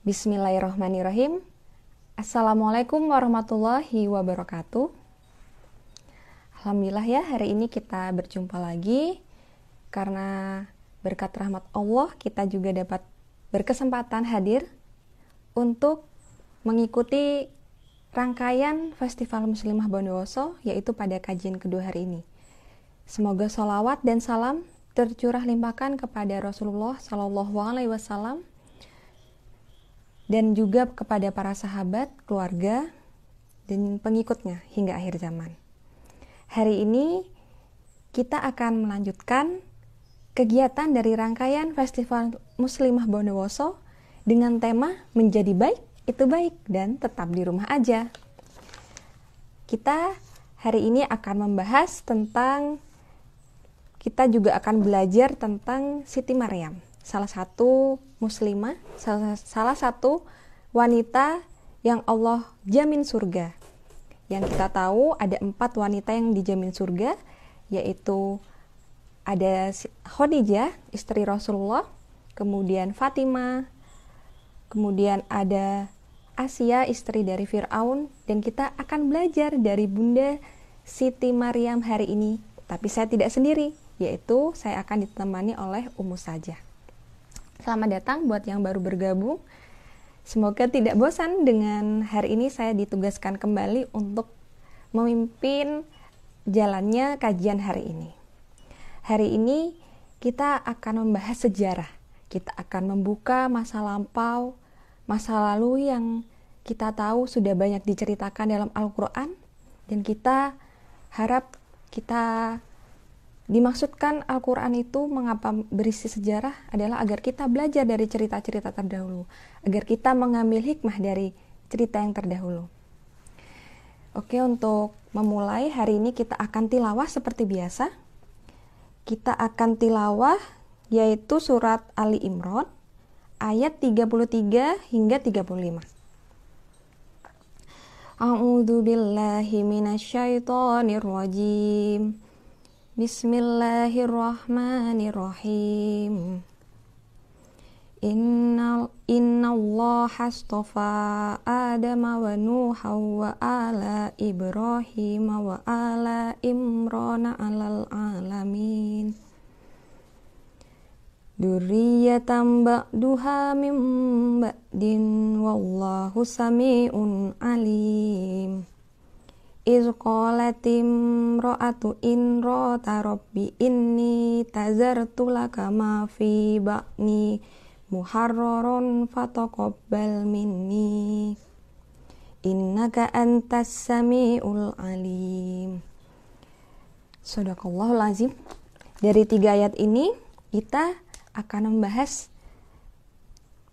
Bismillahirrahmanirrahim. Assalamualaikum warahmatullahi wabarakatuh. Alhamdulillah ya, hari ini kita berjumpa lagi. Karena berkat rahmat Allah, kita juga dapat berkesempatan hadir untuk mengikuti rangkaian Festival Muslimah Bondowoso, yaitu pada kajian kedua hari ini. Semoga sholawat dan salam tercurah limpahkan kepada Rasulullah SAW dan juga kepada para sahabat, keluarga, dan pengikutnya hingga akhir zaman. Hari ini kita akan melanjutkan kegiatan dari rangkaian Festival Muslimah Bondowoso dengan tema menjadi baik, itu baik, dan tetap di rumah aja. Kita hari ini akan membahas tentang, kita juga akan belajar tentang Siti Maryam, salah satu muslimah, salah satu wanita yang Allah jamin surga. Yang kita tahu ada 4 wanita yang dijamin surga, yaitu ada Khadijah, istri Rasulullah, kemudian Fatimah, kemudian ada Asia, istri dari Fir'aun, dan kita akan belajar dari Bunda Siti Maryam hari ini. Tapi saya tidak sendiri, yaitu saya akan ditemani oleh Ummu Sajah. Selamat datang buat yang baru bergabung. Semoga tidak bosan dengan hari ini saya ditugaskan kembali untuk memimpin jalannya kajian hari ini. Hari ini kita akan membahas sejarah. Kita akan membuka masa lampau, masa lalu yang kita tahu sudah banyak diceritakan dalam Al-Quran, dan kita harap kita dimaksudkan Al-Quran itu mengapa berisi sejarah adalah agar kita belajar dari cerita-cerita terdahulu, agar kita mengambil hikmah dari cerita yang terdahulu. Oke, untuk memulai hari ini kita akan tilawah seperti biasa. Kita akan tilawah yaitu surat Ali Imran ayat 33 hingga 35. A'udzu billahi minasyaitonir rajim. Bismillahirrahmanirrahim. Inna Allah astafa Adam wa Nuha wa ala Ibrahim wa ala Imran alal alamin. Dzurriyyatan ba'duha min ba'din wallahu sami'un alim. Iz qalatim ra'atu in ra'ata rabbi inni tazartu laka ma fi ba'ni muharraron fataqabbal minni innaka antas sami'ul alim. Shadaqallahul azim. Dari 3 ayat ini kita akan membahas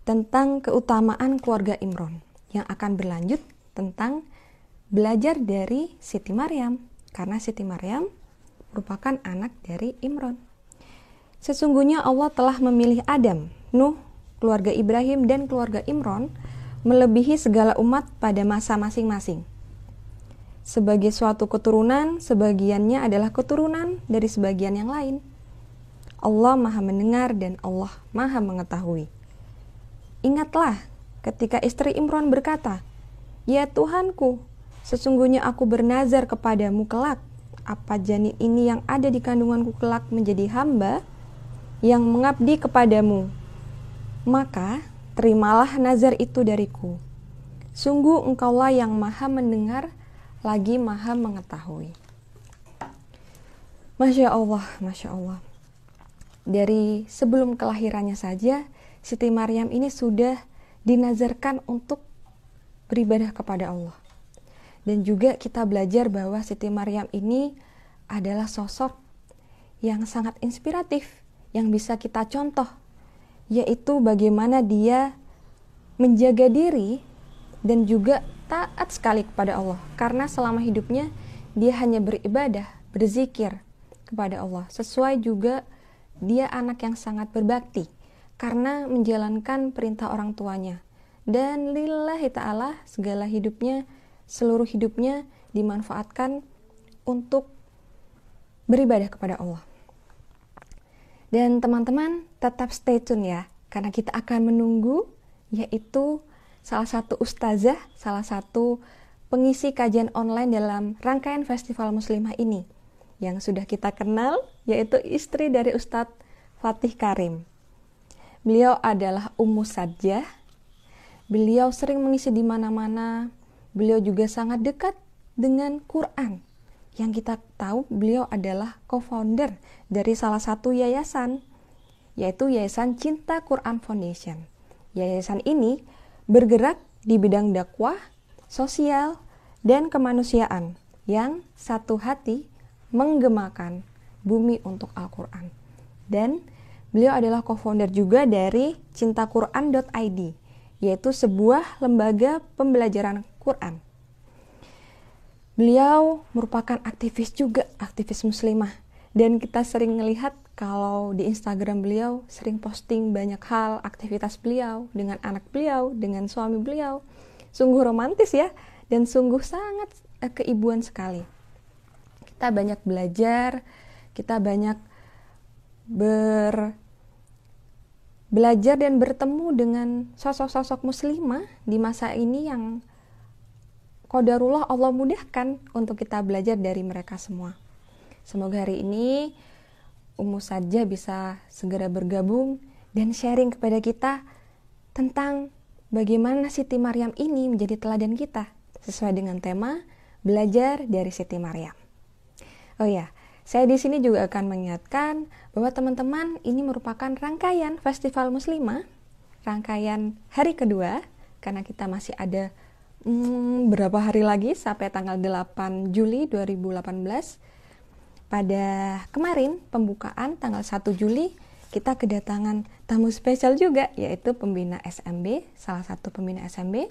tentang keutamaan keluarga Imran, yang akan berlanjut tentang belajar dari Siti Maryam, karena Siti Maryam merupakan anak dari Imran. Sesungguhnya Allah telah memilih Adam, Nuh, keluarga Ibrahim, dan keluarga Imran melebihi segala umat pada masa masing-masing. Sebagai suatu keturunan, sebagiannya adalah keturunan dari sebagian yang lain. Allah Maha mendengar dan Allah Maha mengetahui. Ingatlah ketika istri Imran berkata, "Ya Tuhanku, sesungguhnya aku bernazar kepadamu kelak, apa janin ini yang ada di kandunganku kelak menjadi hamba yang mengabdi kepadamu. Maka terimalah nazar itu dariku. Sungguh engkaulah yang maha mendengar lagi maha mengetahui." Masya Allah, Masya Allah. Dari sebelum kelahirannya saja, Siti Maryam ini sudah dinazarkan untuk beribadah kepada Allah. Dan juga kita belajar bahwa Siti Maryam ini adalah sosok yang sangat inspiratif, yang bisa kita contoh, yaitu bagaimana dia menjaga diri dan juga taat sekali kepada Allah. Karena selama hidupnya dia hanya beribadah, berzikir kepada Allah. Sesuai juga dia anak yang sangat berbakti karena menjalankan perintah orang tuanya. Dan lillahi ta'ala segala hidupnya, seluruh hidupnya dimanfaatkan untuk beribadah kepada Allah. Dan teman-teman tetap stay tune ya, karena kita akan menunggu yaitu salah satu ustazah, salah satu pengisi kajian online dalam rangkaian Festival Muslimah ini yang sudah kita kenal, yaitu istri dari Ustadz Fatih Karim. Beliau adalah Ummu Sajjah. Beliau sering mengisi di mana-mana. Beliau juga sangat dekat dengan Quran. Yang kita tahu beliau adalah co-founder dari salah satu yayasan, yaitu Yayasan Cinta Quran Foundation. Yayasan ini bergerak di bidang dakwah, sosial, dan kemanusiaan yang satu hati menggemakan bumi untuk Al-Quran. Dan beliau adalah co-founder juga dari cintaquran.id, yaitu sebuah lembaga pembelajaran Quran. Beliau merupakan aktivis juga, aktivis muslimah. Dan kita sering melihat kalau di Instagram beliau sering posting banyak hal aktivitas beliau dengan anak beliau, dengan suami beliau. Sungguh romantis ya, dan sungguh sangat keibuan sekali. Kita banyak belajar, kita banyak belajar dan bertemu dengan sosok-sosok muslimah di masa ini yang qadarullah Allah mudahkan untuk kita belajar dari mereka semua. Semoga hari ini Ummu Sajjah bisa segera bergabung dan sharing kepada kita tentang bagaimana Siti Maryam ini menjadi teladan kita sesuai dengan tema belajar dari Siti Maryam. Oh ya, saya di sini juga akan mengingatkan bahwa teman-teman ini merupakan rangkaian Festival Muslimah, rangkaian hari kedua, karena kita masih ada berapa hari lagi sampai tanggal 8 Juli 2018. Pada kemarin pembukaan tanggal 1 Juli kita kedatangan tamu spesial juga, yaitu pembina SMB, salah satu pembina SMB,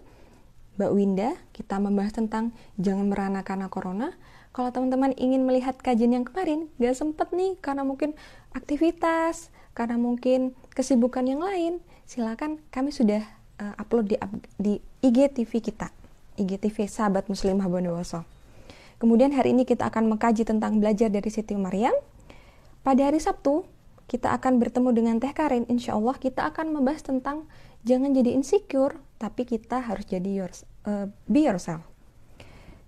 Mbak Winda. Kita membahas tentang jangan merana karena corona. Kalau teman-teman ingin melihat kajian yang kemarin, gak sempet nih karena mungkin aktivitas, karena mungkin kesibukan yang lain, silakan kami sudah upload di IGTV kita, IGTV Sahabat Muslimah Bondowoso. Kemudian hari ini kita akan mengkaji tentang belajar dari Siti Maryam. Pada hari Sabtu, kita akan bertemu dengan Teh Karin. Insya Allah kita akan membahas tentang jangan jadi insecure, tapi kita harus jadi be yourself.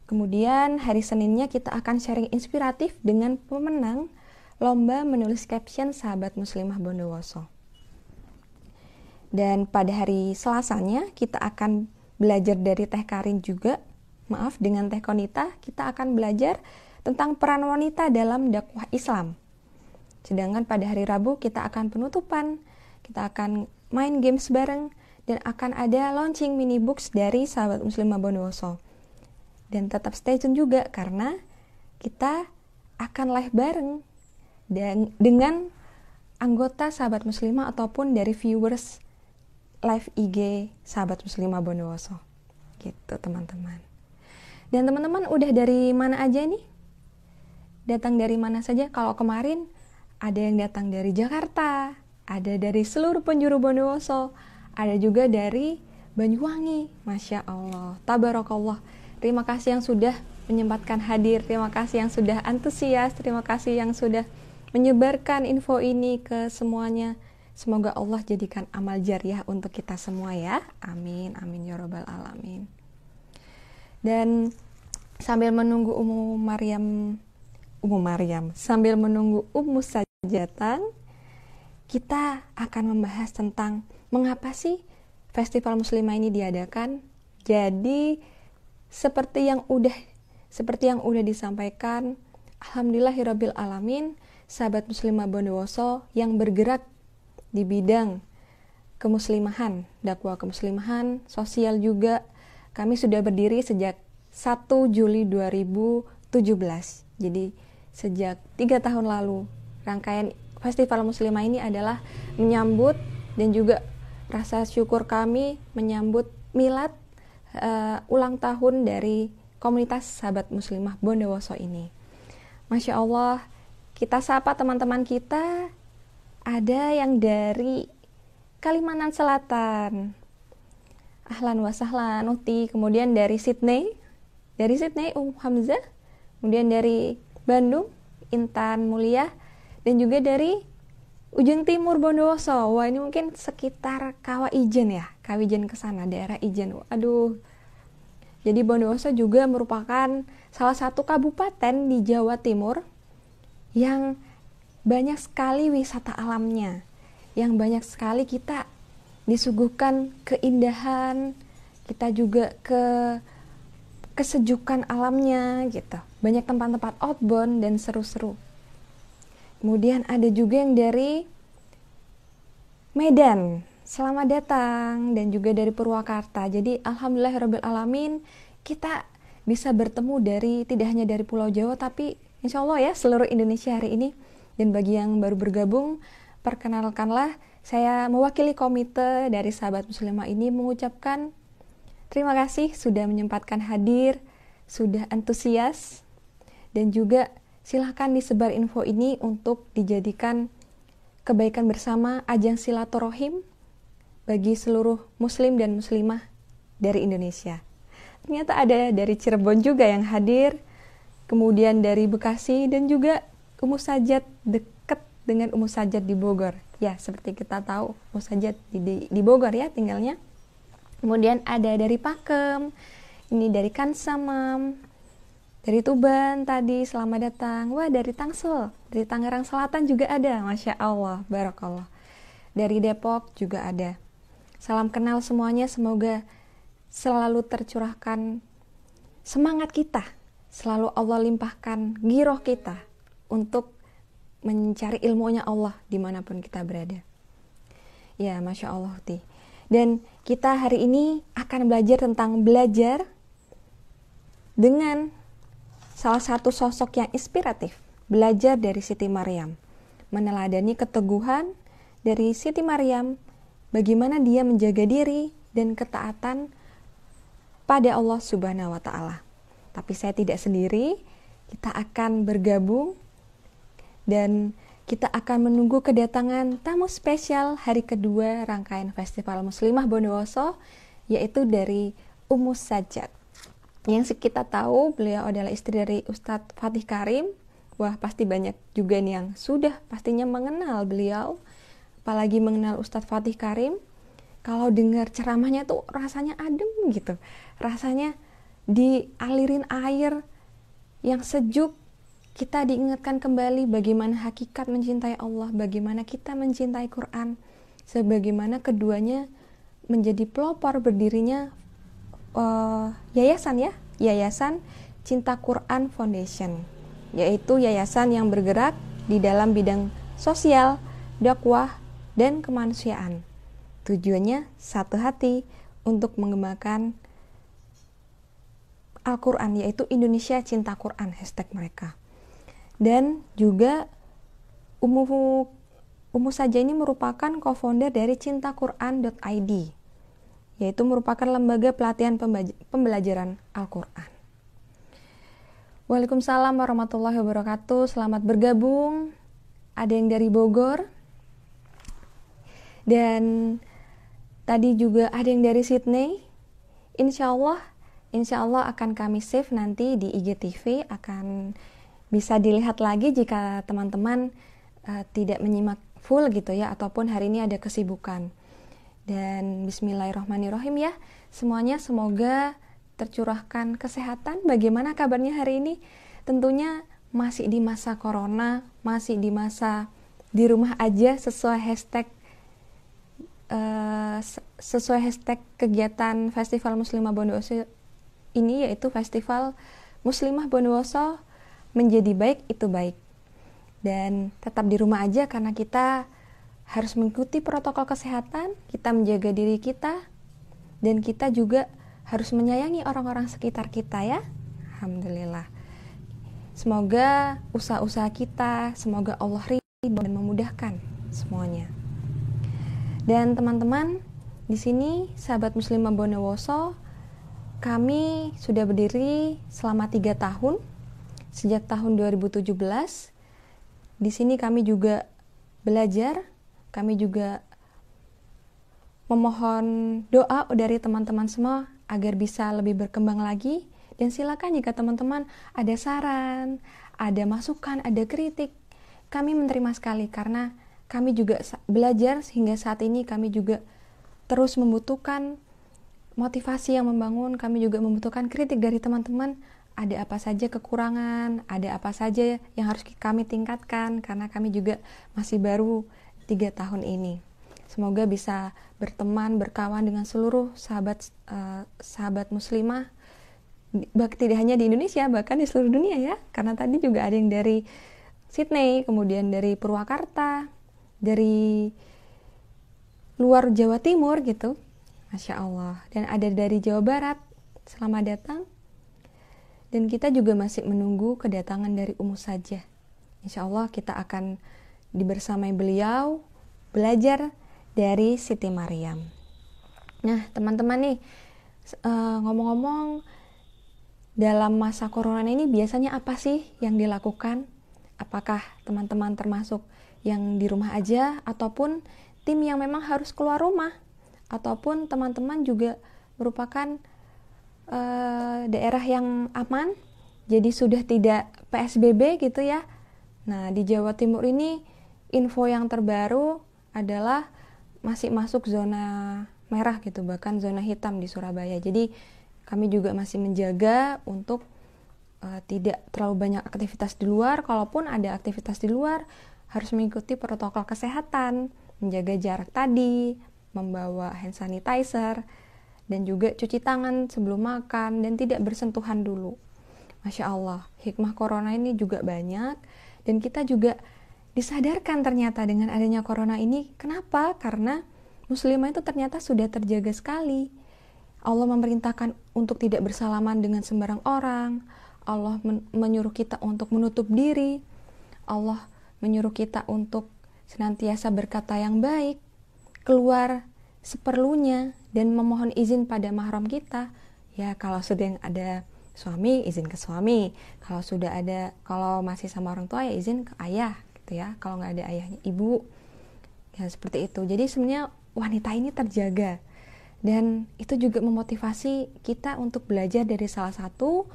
Kemudian hari Seninnya kita akan sharing inspiratif dengan pemenang lomba menulis caption Sahabat Muslimah Bondowoso. Dan pada hari Selasanya kita akan belajar dari Teh Karin juga. Dengan Teh Konita kita akan belajar tentang peran wanita dalam dakwah Islam. Sedangkan pada hari Rabu kita akan penutupan, kita akan main games bareng, dan akan ada launching mini books dari Sahabat Muslimah Bondowoso. Dan tetap stay tune juga karena kita akan live bareng dan dengan anggota Sahabat Muslimah ataupun dari viewers live IG Sahabat Muslimah Bondowoso. Gitu teman-teman. Dan teman-teman udah dari mana aja nih? Datang dari mana saja? Kalau kemarin ada yang datang dari Jakarta, ada dari seluruh penjuru Bondowoso, ada juga dari Banyuwangi. Masya Allah, tabarakallah. Terima kasih yang sudah menyempatkan hadir, terima kasih yang sudah antusias, terima kasih yang sudah menyebarkan info ini ke semuanya. Semoga Allah jadikan amal jariah untuk kita semua ya. Amin, amin ya rabbal alamin. Dan sambil menunggu Ummu Maryam, sambil menunggu Ummu Sajjah datang, kita akan membahas tentang mengapa sih Festival Muslimah ini diadakan. Jadi seperti yang udah disampaikan, alhamdulillahirabbil alamin, Sahabat Muslimah Bondowoso yang bergerak di bidang kemuslimahan, dakwah kemuslimahan, sosial juga. Kami sudah berdiri sejak 1 Juli 2017. Jadi sejak 3 tahun lalu. Rangkaian Festival Muslimah ini adalah menyambut dan juga rasa syukur kami menyambut milad ulang tahun dari komunitas Sahabat Muslimah Bondowoso ini. Masya Allah, kita sapa teman-teman kita. Ada yang dari Kalimantan Selatan. Ahlan wa sahlan Uti, kemudian dari Sydney Hamzah, kemudian dari Bandung Intan Mulia, dan juga dari ujung timur Bondowoso. Wah, ini mungkin sekitar Kawaijen ya, Kawijen ke sana, daerah Ijen. Aduh. Jadi Bondowoso juga merupakan salah satu kabupaten di Jawa Timur yang banyak sekali wisata alamnya, yang banyak sekali kita disuguhkan keindahan, kita juga kesejukan alamnya gitu. Banyak tempat-tempat outbound dan seru-seru. Kemudian ada juga yang dari Medan, selamat datang, dan juga dari Purwakarta. Jadi alhamdulillahirabbil alamin, kita bisa bertemu tidak hanya dari Pulau Jawa, tapi insya Allah ya seluruh Indonesia hari ini. Dan bagi yang baru bergabung, perkenalkanlah, saya mewakili komite dari Sahabat Muslimah ini mengucapkan terima kasih sudah menyempatkan hadir, sudah antusias, dan juga silahkan disebar info ini untuk dijadikan kebaikan bersama, ajang silaturahim bagi seluruh muslim dan muslimah dari Indonesia. Ternyata ada dari Cirebon juga yang hadir, kemudian dari Bekasi, dan juga Ummu Sajat dekat dengan Ummu Sajat di Bogor. Ya, seperti kita tahu, Ummu Sajat di Bogor ya tinggalnya. Kemudian ada dari Pakem, ini dari Kansamam, dari Tuban tadi, selamat datang. Wah, dari Tangsel, dari Tangerang Selatan juga ada, Masya Allah, Barakallah. Dari Depok juga ada. Salam kenal semuanya, semoga selalu tercurahkan semangat kita, selalu Allah limpahkan giroh kita untuk mencari ilmunya Allah dimanapun kita berada. Ya, Masya Allah. Dan kita hari ini akan belajar dengan salah satu sosok yang inspiratif, belajar dari Siti Maryam, meneladani keteguhan dari Siti Maryam, bagaimana dia menjaga diri dan ketaatan pada Allah Subhanahu wa Ta'ala. Tapi saya tidak sendiri, kita akan bergabung dan kita akan menunggu kedatangan tamu spesial hari kedua rangkaian Festival Muslimah Bondowoso, yaitu dari Ummu Sajat. Yang kita tahu, beliau adalah istri dari Ustadz Fatih Karim. Wah, pasti banyak juga nih yang sudah pastinya mengenal beliau, apalagi mengenal Ustadz Fatih Karim. Kalau dengar ceramahnya tuh rasanya adem gitu, rasanya dialirin air yang sejuk. Kita diingatkan kembali bagaimana hakikat mencintai Allah, bagaimana kita mencintai Quran, sebagaimana keduanya menjadi pelopor berdirinya Yayasan Cinta Quran Foundation, yaitu yayasan yang bergerak di dalam bidang sosial, dakwah, dan kemanusiaan. Tujuannya satu hati untuk mengembangkan Al-Quran, yaitu Indonesia Cinta Quran, hashtag mereka. Dan juga Ummu Sajat ini merupakan co-founder dari cintaquran.id, yaitu merupakan lembaga pelatihan pembelajaran Al-Quran. Waalaikumsalam warahmatullahi wabarakatuh. Selamat bergabung. Ada yang dari Bogor, dan tadi juga ada yang dari Sydney. Insya Allah akan kami save nanti di IGTV, akan bisa dilihat lagi jika teman-teman tidak menyimak full gitu ya, ataupun hari ini ada kesibukan. Dan bismillahirrahmanirrahim ya, semuanya semoga tercurahkan kesehatan. Bagaimana kabarnya hari ini? Tentunya masih di masa corona, masih di masa di rumah aja sesuai hashtag kegiatan Festival Muslimah Bondowoso ini, yaitu Festival Muslimah Bondowoso menjadi baik itu baik. Dan tetap di rumah aja karena kita harus mengikuti protokol kesehatan, kita menjaga diri kita, dan kita juga harus menyayangi orang-orang sekitar kita ya. Alhamdulillah. Semoga usaha-usaha kita, semoga Allah ridho dan memudahkan semuanya. Dan teman-teman, di sini sahabat Muslimah Bondowoso, kami sudah berdiri selama 3 tahun. Sejak tahun 2017, di sini kami juga belajar, kami juga memohon doa dari teman-teman semua agar bisa lebih berkembang lagi. Dan silakan jika teman-teman ada saran, ada masukan, ada kritik, kami menerima sekali karena kami juga belajar sehingga saat ini kami juga terus membutuhkan motivasi yang membangun, kami juga membutuhkan kritik dari teman-teman, ada apa saja kekurangan, ada apa saja yang harus kami tingkatkan, karena kami juga masih baru 3 tahun ini. Semoga bisa berteman, berkawan dengan seluruh sahabat muslimah, tidak hanya di Indonesia, bahkan di seluruh dunia ya, karena tadi juga ada yang dari Sydney, kemudian dari Purwakarta, dari luar Jawa Timur gitu, Masya Allah, dan ada dari Jawa Barat. Selamat datang. Dan kita juga masih menunggu kedatangan dari Ummu Sajah. Insya Allah kita akan dibersamai beliau belajar dari Siti Maryam. Nah teman-teman nih, ngomong-ngomong, dalam masa corona ini biasanya apa sih yang dilakukan? Apakah teman-teman termasuk yang di rumah aja, ataupun tim yang memang harus keluar rumah, ataupun teman-teman juga merupakan daerah yang aman, jadi sudah tidak PSBB gitu ya. Nah di Jawa Timur ini info yang terbaru adalah masih masuk zona merah gitu, bahkan zona hitam di Surabaya. Jadi kami juga masih menjaga untuk tidak terlalu banyak aktivitas di luar. Kalaupun ada aktivitas di luar, harus mengikuti protokol kesehatan, menjaga jarak tadi, membawa hand sanitizer, dan juga cuci tangan sebelum makan, dan tidak bersentuhan dulu. Masya Allah, hikmah corona ini juga banyak, dan kita juga disadarkan ternyata dengan adanya corona ini. Kenapa? Karena muslimah itu ternyata sudah terjaga sekali. Allah memerintahkan untuk tidak bersalaman dengan sembarang orang. Allah menyuruh kita untuk menutup diri. Allah menyuruh kita untuk senantiasa berkata yang baik, keluar seperlunya, dan memohon izin pada mahram kita. Ya kalau sudah ada suami, izin ke suami. Kalau masih sama orang tua ya izin ke ayah gitu ya. Kalau nggak ada ayahnya, ibu. Ya seperti itu. Jadi sebenarnya wanita ini terjaga. Dan itu juga memotivasi kita untuk belajar dari salah satu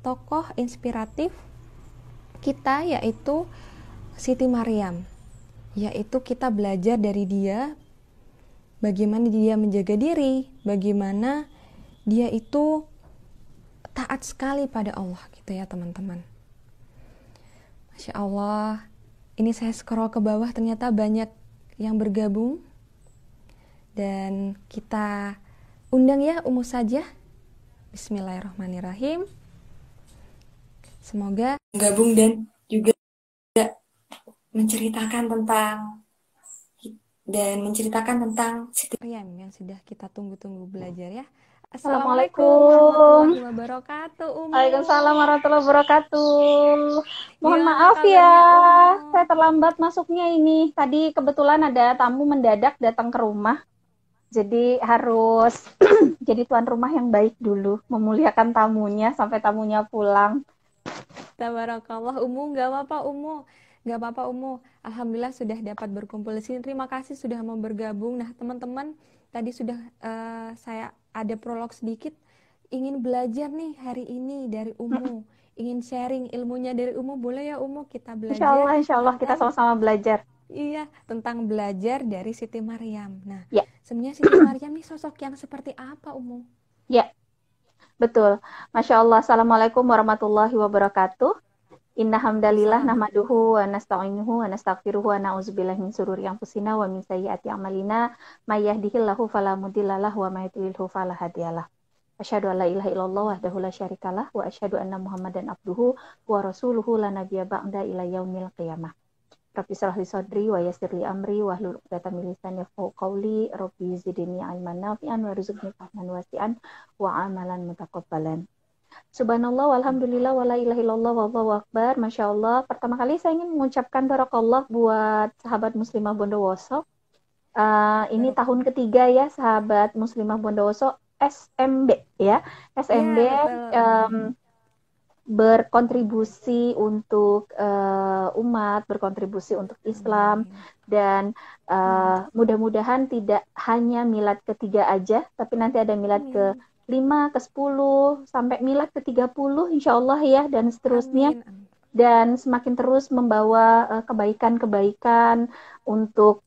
tokoh inspiratif kita, yaitu Siti Maryam. Yaitu kita belajar dari dia, bagaimana dia menjaga diri, bagaimana dia itu taat sekali pada Allah gitu ya teman-teman. Masya Allah, ini saya scroll ke bawah ternyata banyak yang bergabung, dan kita undang ya Ummu Sajah. Bismillahirrahmanirrahim. Semoga gabung dan juga menceritakan tentang Siti Maryam yang sudah kita tunggu-tunggu belajar ya. Assalamualaikum warahmatullahi wabarakatuh, Ummu. Waalaikumsalam warahmatullahi wabarakatuh. Mohon Gimana maaf ya, kabarnya, Ummu? saya terlambat masuknya ini. Tadi kebetulan ada tamu mendadak datang ke rumah. Jadi harus jadi tuan rumah yang baik dulu, memuliakan tamunya sampai tamunya pulang. Tabarakallah, Ummu, gak apa-apa Ummu. Alhamdulillah sudah dapat berkumpul di sini. Terima kasih sudah mau bergabung. Nah teman-teman, tadi sudah saya ada prolog sedikit. Ingin belajar nih hari ini dari Ummu, ingin sharing ilmunya dari Ummu, boleh ya Ummu? Kita belajar Insya Allah kita tentang, sama-sama belajar. iya, tentang belajar dari Siti Maryam. Nah Ya, sebenarnya Siti Maryam nih sosok yang seperti apa, Ummu? ya, betul. Masya Allah. Assalamualaikum warahmatullahi wabarakatuh. Inna hamdalillah Waalaikumsalam. nahmaduhu wa nasta'inuhu wa nastaghfiruhu wa na'udzubillahi min syururi anfusina wa min sayyiati a'malina may yahdihillahu fala mudhillalah wa may yudlilhu fala hadiyalah. Asyhadu an la ilaha illallah wahdahu la syarikalah wa asyhadu anna Muhammadan abduhu wa rasuluhu la nabiyya ba'da ila yaumil qiyamah. Rabbi shrah li sadri wa yassir li amri wahlul 'uqdatam min lisani yafqahu qawli. Rabbi zidni ilman nafi'an warzuqni fahman wasi'an wa amalan mutaqabbalan. Subhanallah, walhamdulillah, wala ilaha illallah, wallahu akbar. Masya Allah. Pertama kali saya ingin mengucapkan barakallah buat sahabat muslimah Bondowoso. Ini tahun ketiga ya sahabat muslimah Bondowoso SMB ya. SMB Iya betul. berkontribusi untuk umat, berkontribusi untuk Islam, Amin. dan mudah-mudahan tidak hanya milad ketiga aja, tapi nanti ada milad ke Amin. 5, ke 10, sampai milad ke 30 insya Allah ya, dan seterusnya. Amin. Amin. dan semakin terus membawa kebaikan-kebaikan untuk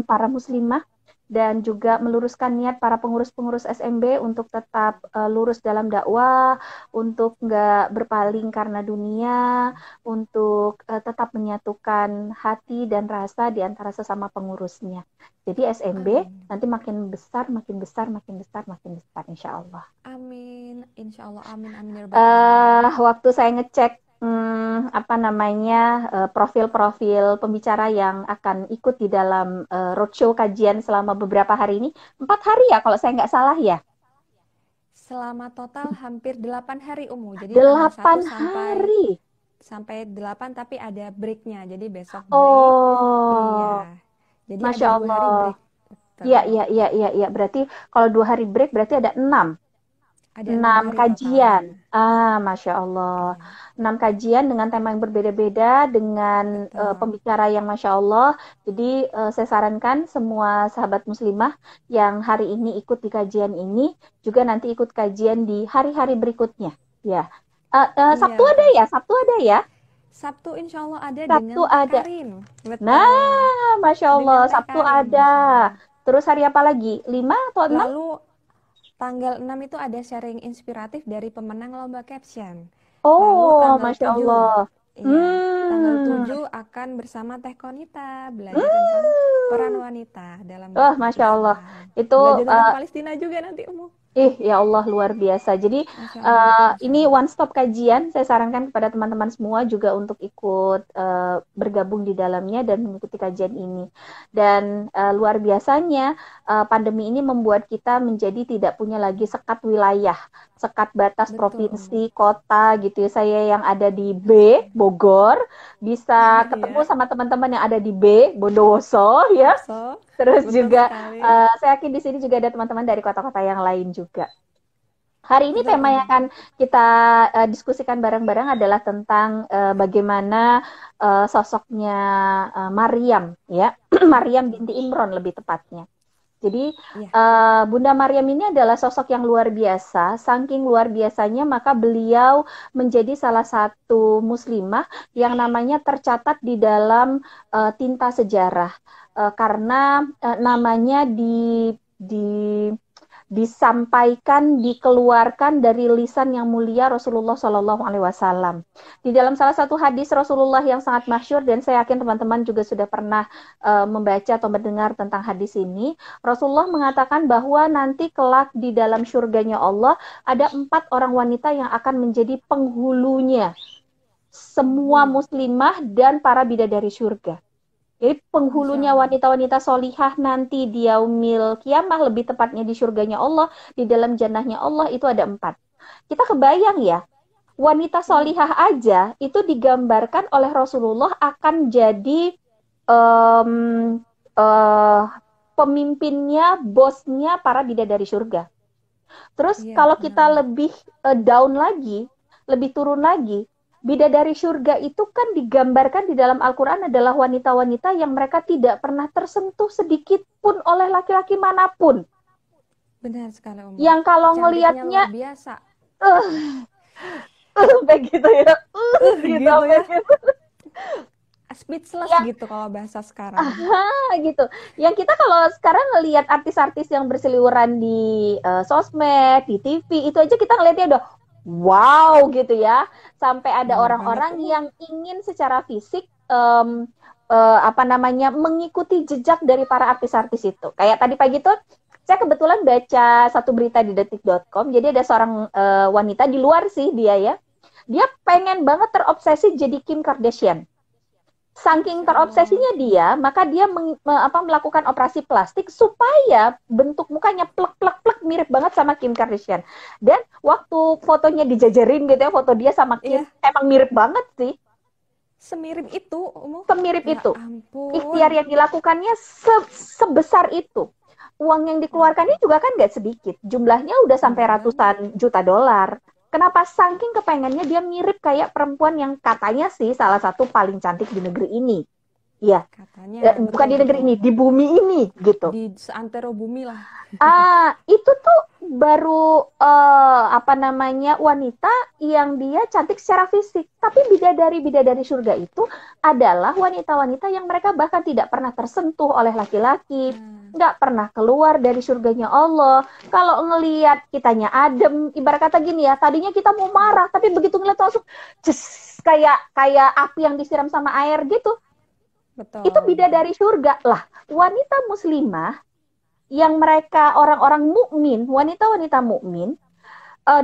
para muslimah, dan juga meluruskan niat para pengurus-pengurus SMB untuk tetap lurus dalam dakwah, untuk nggak berpaling karena dunia, untuk tetap menyatukan hati dan rasa di antara sesama pengurusnya. Jadi SMB Amin. nanti makin besar, makin besar, makin besar, makin besar, insya Allah. Amin. Insya Allah. Amin. Amin. Ya Rabbal Alamin. Waktu saya ngecek profil-profil pembicara yang akan ikut di dalam roadshow kajian selama beberapa hari ini, 4 hari ya kalau saya nggak salah ya. Selama total hampir 8 hari Jadi 8 tanggal 1 sampai hari. 8, tapi ada breaknya. Jadi besok break. Oh, Iya. Jadi ada Masya 2 hari Allah. break. Iya, Betul. iya, iya, iya, iya. Berarti kalau 2 hari break berarti ada 6. Ada 6 hari Kajian. totalnya. Masya Allah. Iya. 6 kajian dengan tema yang berbeda-beda, dengan Betul. pembicara yang Masya Allah. Jadi saya sarankan semua sahabat muslimah yang hari ini ikut di kajian ini, juga nanti ikut kajian di hari-hari berikutnya. Ya. Iya, Sabtu ada betul. ya? Sabtu ada ya? Sabtu insya Allah ada Sabtu dengan Teh ada. Karin. Betul. Nah, Masya Allah. Dengan Teh Sabtu Karin, ada. Masya Allah. Terus hari apa lagi? 5 atau 6? Lalu tanggal 6 itu ada sharing inspiratif dari pemenang lomba caption. Lalu Oh, tanggal Masya 7, Allah. iya, tanggal Hmm. 7 akan bersama Teh Konita belajar tentang peran wanita dalam Oh, dakwah Masya Allah. Islam. Itu, Belajar tentang Palestina juga nanti, ya Allah, luar biasa. Jadi, Masya Allah, Masya ini Allah. one stop kajian. Saya sarankan kepada teman-teman semua juga untuk ikut bergabung di dalamnya dan mengikuti kajian ini. Dan luar biasanya, pandemi ini membuat kita menjadi tidak punya lagi sekat wilayah, sekat batas Betul, provinsi, kota gitu ya. Saya yang ada di B, Bogor, bisa ketemu Iya, sama teman-teman yang ada di B, Bondowoso ya. so, Terus betul juga sekali. saya yakin di sini juga ada teman-teman dari kota-kota yang lain juga. Hari ini Betul, tema yang akan kita diskusikan bareng-bareng adalah tentang bagaimana sosoknya Maryam, ya, Maryam Betul. binti Imron lebih tepatnya. Jadi Iya, Bunda Maryam ini adalah sosok yang luar biasa. Saking luar biasanya maka beliau menjadi salah satu muslimah yang namanya tercatat di dalam tinta sejarah, karena namanya disampaikan, dikeluarkan dari lisan yang mulia Rasulullah Shallallahu Alaihi Wasallam. Di dalam salah satu hadis Rasulullah yang sangat masyhur, dan saya yakin teman-teman juga sudah pernah membaca atau mendengar tentang hadis ini, Rasulullah mengatakan bahwa nanti kelak di dalam surganya Allah ada 4 orang wanita yang akan menjadi penghulunya semua muslimah dan para bidadari surga. Jadi Masya penghulunya Allah. wanita-wanita solihah nanti di yaumil kiamah, lebih tepatnya di surganya Allah, di dalam jannahnya Allah, itu ada 4. Kita kebayang ya, wanita Iya, solihah aja itu digambarkan oleh Rasulullah akan jadi um, uh, pemimpinnya, bosnya para bidadari surga. Terus iya, kalau benar kita banget. lebih down lagi, lebih turun lagi, bidadari surga itu kan digambarkan di dalam Al-Quran adalah wanita-wanita yang mereka tidak pernah tersentuh sedikit pun oleh laki-laki manapun. Benar sekali, Yang kalau Cantiknya ngelihatnya, luar biasa. begitu ya, gitu, Gitu ya. begitu. Speechless Yang, gitu kalau bahasa sekarang. gitu. Yang kita kalau sekarang ngelihat artis-artis yang berseliweran di sosmed, di TV, itu aja kita ngelihatnya udah wow gitu ya. Sampai ada Bener banget. orang-orang yang ingin secara fisik mengikuti jejak dari para artis-artis itu. Kayak tadi pagi tuh saya kebetulan baca satu berita di detik.com. Jadi ada seorang wanita di luar sih dia ya. Dia pengen banget terobsesi jadi Kim Kardashian. Saking Masya Allah. terobsesinya dia, maka dia melakukan operasi plastik supaya bentuk mukanya plek-plek-plek mirip banget sama Kim Kardashian. Dan waktu fotonya dijajarin gitu ya, foto dia sama Kim, Iya, emang mirip banget sih. semirip itu, Semirip Ya itu. Ikhtiar ampun. yang dilakukannya sebesar itu. Uang yang Ya dikeluarkannya juga kan nggak sedikit. Jumlahnya udah sampai bener banget. ratusan juta dolar. Kenapa saking kepengennya dia mirip kayak perempuan yang katanya sih salah satu paling cantik di negeri ini. Iya, Katanya bukan di negeri betul-betul ini, di bumi ini gitu. di seantero bumi lah. Itu tuh baru apa namanya wanita yang dia cantik secara fisik. Tapi bidadari-bidadari surga itu adalah wanita-wanita yang mereka bahkan tidak pernah tersentuh oleh laki-laki, Nah, nggak pernah keluar dari surganya Allah. Kalau ngelihat kitanya adem, ibarat kata gini ya, tadinya kita mau marah, tapi begitu ngeliat langsung, ces, kayak api yang disiram sama air gitu. Itu betul, betul. bidadari surga lah. Wanita muslimah yang mereka orang-orang mukmin, wanita-wanita mukmin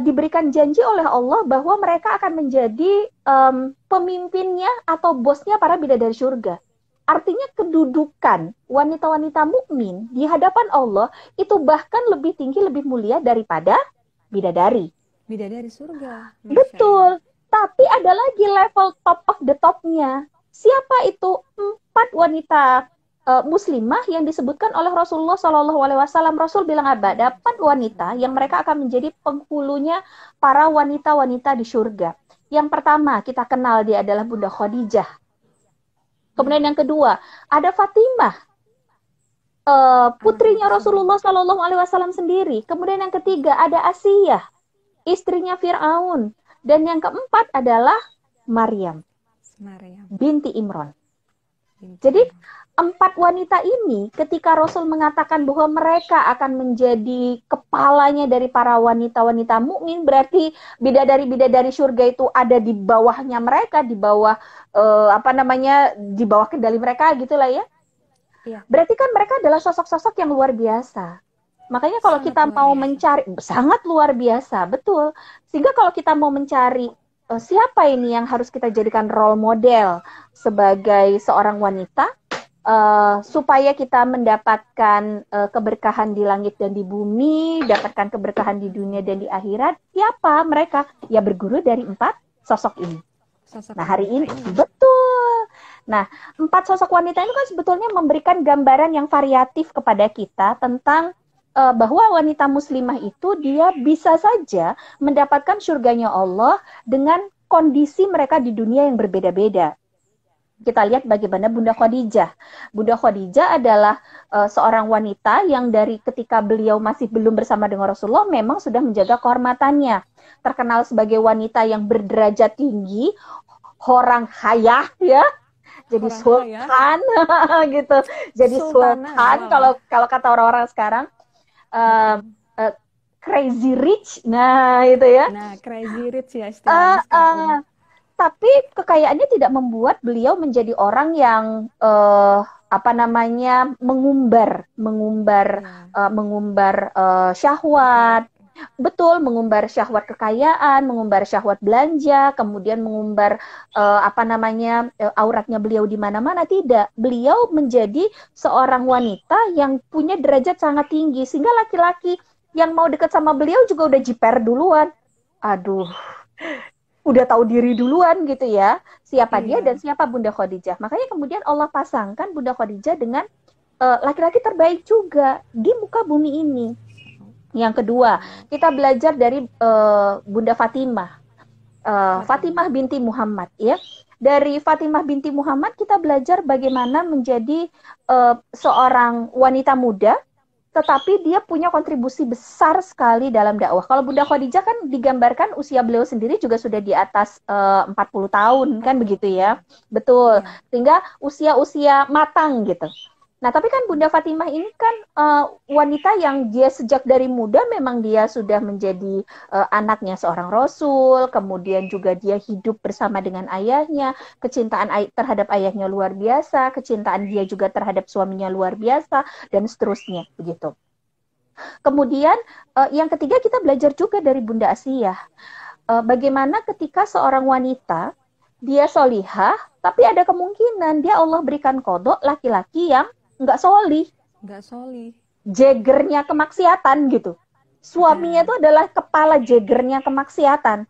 diberikan janji oleh Allah bahwa mereka akan menjadi pemimpinnya atau bosnya para bidadari surga. Artinya kedudukan wanita-wanita mukmin di hadapan Allah itu bahkan lebih tinggi, lebih mulia daripada bidadari. Bidadari surga. Masya Allah. Betul. Tapi ada lagi level top of the top-nya. Siapa itu? 4 wanita muslimah yang disebutkan oleh Rasulullah Shallallahu Alaihi Wasallam. Rasul bilang ada 4 wanita yang mereka akan menjadi penghulunya para wanita-wanita di surga. Yang pertama kita kenal dia adalah Bunda Khadijah. Kemudian yang kedua ada Fatimah, putrinya Rasul. Rasulullah Shallallahu Alaihi Wasallam sendiri. Kemudian yang ketiga ada Asiyah, istrinya Fir'aun. Dan yang keempat adalah Maryam Maryam. binti Imran. Binti. Jadi 4 wanita ini ketika Rasul mengatakan bahwa mereka akan menjadi kepalanya dari para wanita-wanita mukmin, berarti bidadari-bidadari surga itu ada di bawahnya mereka, di bawah di bawah kendali mereka gitulah ya. Iya. Berarti kan mereka adalah sosok-sosok yang luar biasa. Makanya kalau Sangat kita luar mau biasa. mencari, sangat luar biasa, betul. Sehingga kalau kita mau mencari siapa ini yang harus kita jadikan role model sebagai seorang wanita, supaya kita mendapatkan keberkahan di langit dan di bumi, dapatkan keberkahan di dunia dan di akhirat, siapa mereka? Ya berguru dari 4 sosok ini. Sosok Nah hari ini, wanita betul. Nah 4 sosok wanita ini kan sebetulnya memberikan gambaran yang variatif kepada kita tentang bahwa wanita muslimah itu dia bisa saja mendapatkan surganya Allah dengan kondisi mereka di dunia yang berbeda-beda. Kita lihat bagaimana Bunda Khadijah. Bunda Khadijah adalah seorang wanita yang dari ketika beliau masih belum bersama dengan Rasulullah memang sudah menjaga kehormatannya. Terkenal sebagai wanita yang berderajat tinggi, orang hayah ya. Jadi Orang sultan gitu. Jadi sultan kalau kata orang-orang sekarang crazy rich. Nah, itu ya. Nah, crazy rich ya istilahnya sekarang. Tapi kekayaannya tidak membuat beliau menjadi orang yang mengumbar syahwat. Betul, mengumbar syahwat kekayaan, mengumbar syahwat belanja, kemudian mengumbar auratnya beliau di mana-mana. Tidak, beliau menjadi seorang wanita yang punya derajat sangat tinggi sehingga laki-laki yang mau dekat sama beliau juga udah jiper duluan. Aduh, udah tahu diri duluan gitu ya. Siapa dia dan siapa Bunda Khadijah. Makanya kemudian Allah pasangkan Bunda Khadijah dengan laki-laki terbaik juga di muka bumi ini. Yang kedua, kita belajar dari Bunda Fatimah. Fatimah binti Muhammad ya. Dari Fatimah binti Muhammad kita belajar bagaimana menjadi seorang wanita muda, tetapi dia punya kontribusi besar sekali dalam dakwah. Kalau Bunda Khadijah kan digambarkan usia beliau sendiri juga sudah di atas 40 tahun kan begitu ya. Betul. Sehingga usia-usia matang gitu. Nah, tapi kan Bunda Fatimah ini kan wanita yang dia sejak dari muda memang dia sudah menjadi anaknya seorang rasul, kemudian juga dia hidup bersama dengan ayahnya, kecintaan terhadap ayahnya luar biasa, kecintaan dia juga terhadap suaminya luar biasa, dan seterusnya, begitu. Kemudian yang ketiga kita belajar juga dari Bunda Asiyah. Bagaimana ketika seorang wanita, dia solihah, tapi ada kemungkinan dia Allah berikan kodok laki-laki yang nggak solih, jegernya kemaksiatan gitu. Suaminya itu adalah kepala jegernya kemaksiatan.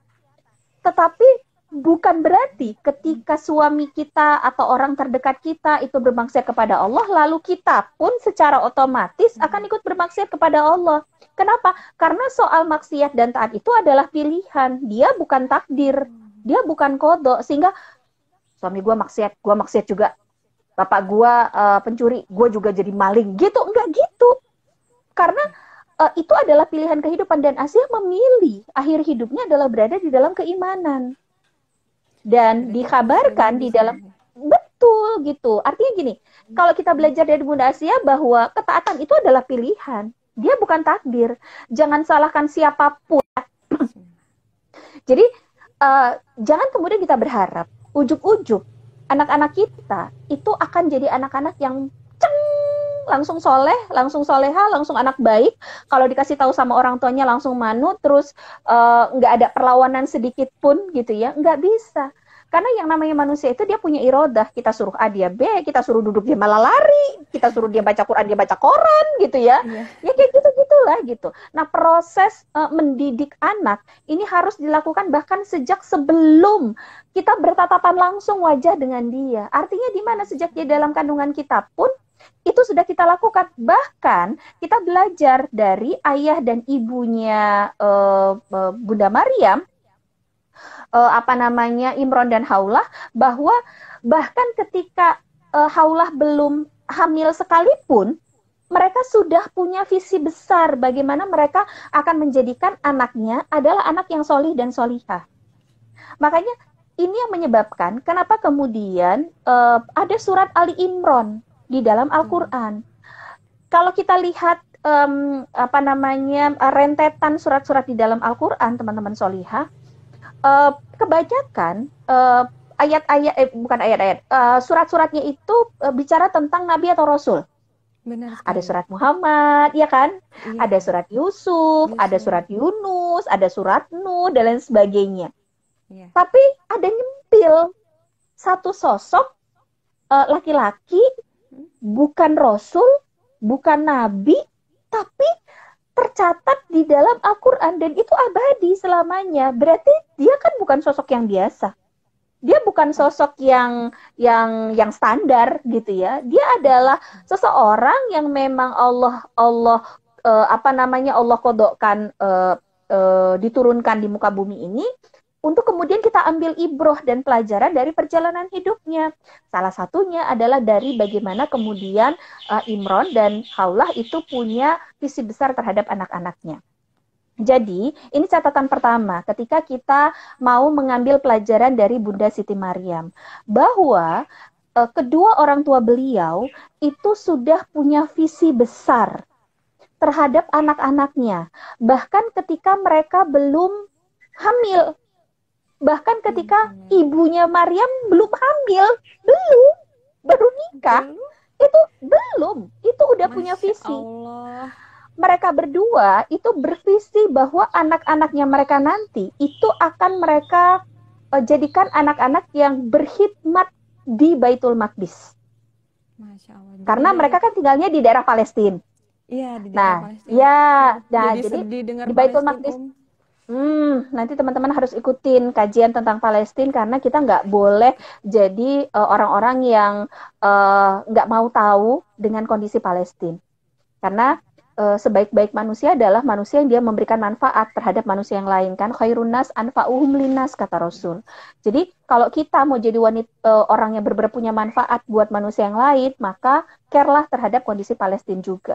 Tetapi bukan berarti ketika suami kita atau orang terdekat kita itu bermaksiat kepada Allah, lalu kita pun secara otomatis akan ikut bermaksiat kepada Allah. Kenapa? Karena soal maksiat dan taat itu adalah pilihan. Dia bukan takdir, dia bukan kodok. Sehingga suami gue maksiat juga. bapak gua pencuri, gua juga jadi maling gitu, enggak gitu. Karena itu adalah pilihan kehidupan dan Asia memilih akhir hidupnya adalah berada di dalam keimanan. Dan Berarti harus dikabarkan lebih di besar dalam ya. betul gitu. Artinya gini, kalau kita belajar dari Bunda Asia bahwa ketaatan itu adalah pilihan, dia bukan takdir. Jangan salahkan siapapun. Jadi jangan kemudian kita berharap ujuk-ujuk anak-anak kita itu akan jadi anak-anak yang langsung soleh, langsung soleha, langsung anak baik. Kalau dikasih tahu sama orang tuanya langsung manut, terus nggak ada perlawanan sedikit pun gitu ya, nggak bisa. Karena yang namanya manusia itu dia punya irodah. Kita suruh A, dia B, kita suruh duduk dia malah lari, kita suruh dia baca Quran, dia baca koran gitu ya. Iya. Ya kayak gitu-gitulah gitu. Nah proses mendidik anak ini harus dilakukan bahkan sejak sebelum kita bertatapan langsung wajah dengan dia. Artinya di mana sejak dia dalam kandungan kita pun itu sudah kita lakukan. Bahkan kita belajar dari ayah dan ibunya Bunda Maryam, Imron dan Haulah, bahwa bahkan ketika Haulah belum hamil sekalipun, mereka sudah punya visi besar bagaimana mereka akan menjadikan anaknya adalah anak yang solih dan solihah. Makanya ini yang menyebabkan kenapa kemudian ada surat Ali Imran di dalam Al-Quran. Kalau kita lihat rentetan surat-surat di dalam Al-Quran, teman-teman solihah, kebanyakan surat-suratnya itu bicara tentang Nabi atau Rasul. Benar sekali. Ada surat Muhammad, ya kan? Iya. Ada surat Yusuf, ada surat Yunus, ada surat Nuh, dan lain sebagainya. Iya. Tapi ada nyempil satu sosok laki-laki, bukan Rasul, bukan Nabi, tapi tercatat di dalam Al-Quran dan itu abadi selamanya. Berarti dia kan bukan sosok yang biasa. Dia bukan sosok yang standar gitu ya. Dia adalah seseorang yang memang Allah kodokkan diturunkan di muka bumi ini untuk kemudian kita ambil ibroh dan pelajaran dari perjalanan hidupnya. Salah satunya adalah dari bagaimana kemudian Imron dan Haulah itu punya visi besar terhadap anak-anaknya. Jadi, ini catatan pertama ketika kita mau mengambil pelajaran dari Bunda Siti Maryam. Bahwa kedua orang tua beliau itu sudah punya visi besar terhadap anak-anaknya. Bahkan ketika mereka belum hamil. Bahkan ketika ibunya Maryam belum hamil, baru nikah, itu belum, itu udah Masya punya visi. Allah. Mereka berdua itu bervisi bahwa anak-anaknya mereka nanti itu akan mereka jadikan anak-anak yang berkhidmat di Baitul Maqdis. Masya Allah. Karena mereka kan tinggalnya di daerah Palestina. Iya, di daerah Palestina. Jadi dengar di Baitul Palestina, Maqdis. Nanti teman-teman harus ikutin kajian tentang Palestina karena kita nggak boleh jadi orang-orang yang nggak mau tahu dengan kondisi Palestina. Karena sebaik-baik manusia adalah manusia yang dia memberikan manfaat terhadap manusia yang lain kan. Khairun nas anfa'uhum linnas kata Rasul. Jadi kalau kita mau jadi orang yang benar-benar punya manfaat buat manusia yang lain, maka care-lah terhadap kondisi Palestina juga.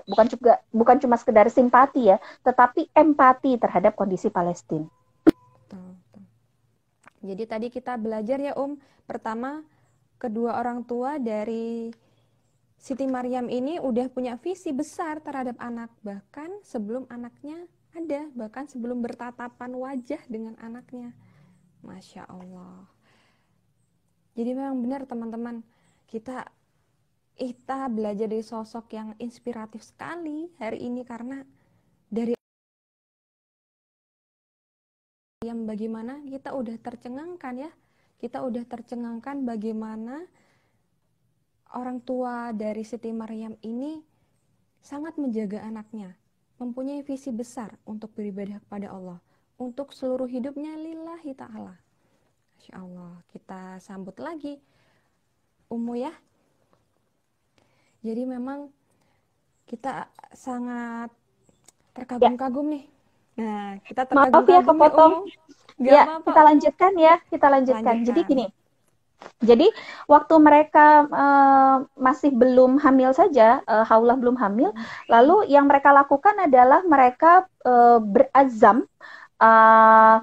Bukan cuma sekedar simpati ya, tetapi empati terhadap kondisi Palestina. Jadi tadi kita belajar ya pertama kedua orang tua dari Siti Maryam ini udah punya visi besar terhadap anak, bahkan sebelum anaknya ada, bahkan sebelum bertatapan wajah dengan anaknya. Masya Allah. Jadi memang benar teman-teman, kita belajar dari sosok yang inspiratif sekali hari ini, karena dari yang bagaimana kita udah tercengangkan ya, kita udah tercengangkan bagaimana orang tua dari Siti Maryam ini sangat menjaga anaknya, mempunyai visi besar untuk beribadah kepada Allah, untuk seluruh hidupnya lillahi ta'ala. Masya Allah, kita sambut lagi Ummu ya. Jadi memang kita sangat terkagum-kagum nih. Nah, kita terkagum-kagum Maaf ya kepotong. Ya, kita lanjutkan ya, kita lanjutkan. Jadi gini, Jadi waktu mereka masih belum hamil saja, Haulah belum hamil, lalu yang mereka lakukan adalah mereka berazam,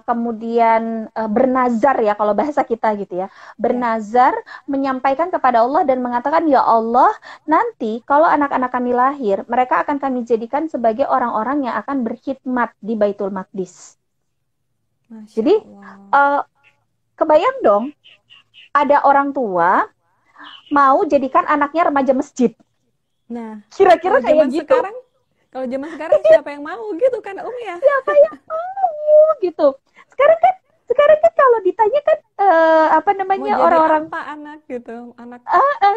kemudian bernazar ya kalau bahasa kita gitu ya, bernazar menyampaikan kepada Allah dan mengatakan, ya Allah, nanti kalau anak-anak kami lahir, mereka akan kami jadikan sebagai orang-orang yang akan berkhidmat di Baitul Maqdis. Masya Jadi kebayang dong, ada orang tua mau jadikan anaknya remaja masjid. Nah, Kira-kira kayak gitu. Kalau zaman sekarang siapa yang mau gitu kan ya? Siapa yang mau gitu. Sekarang kan kalau ditanya kan apa namanya, orang-orang apa anak gitu, anak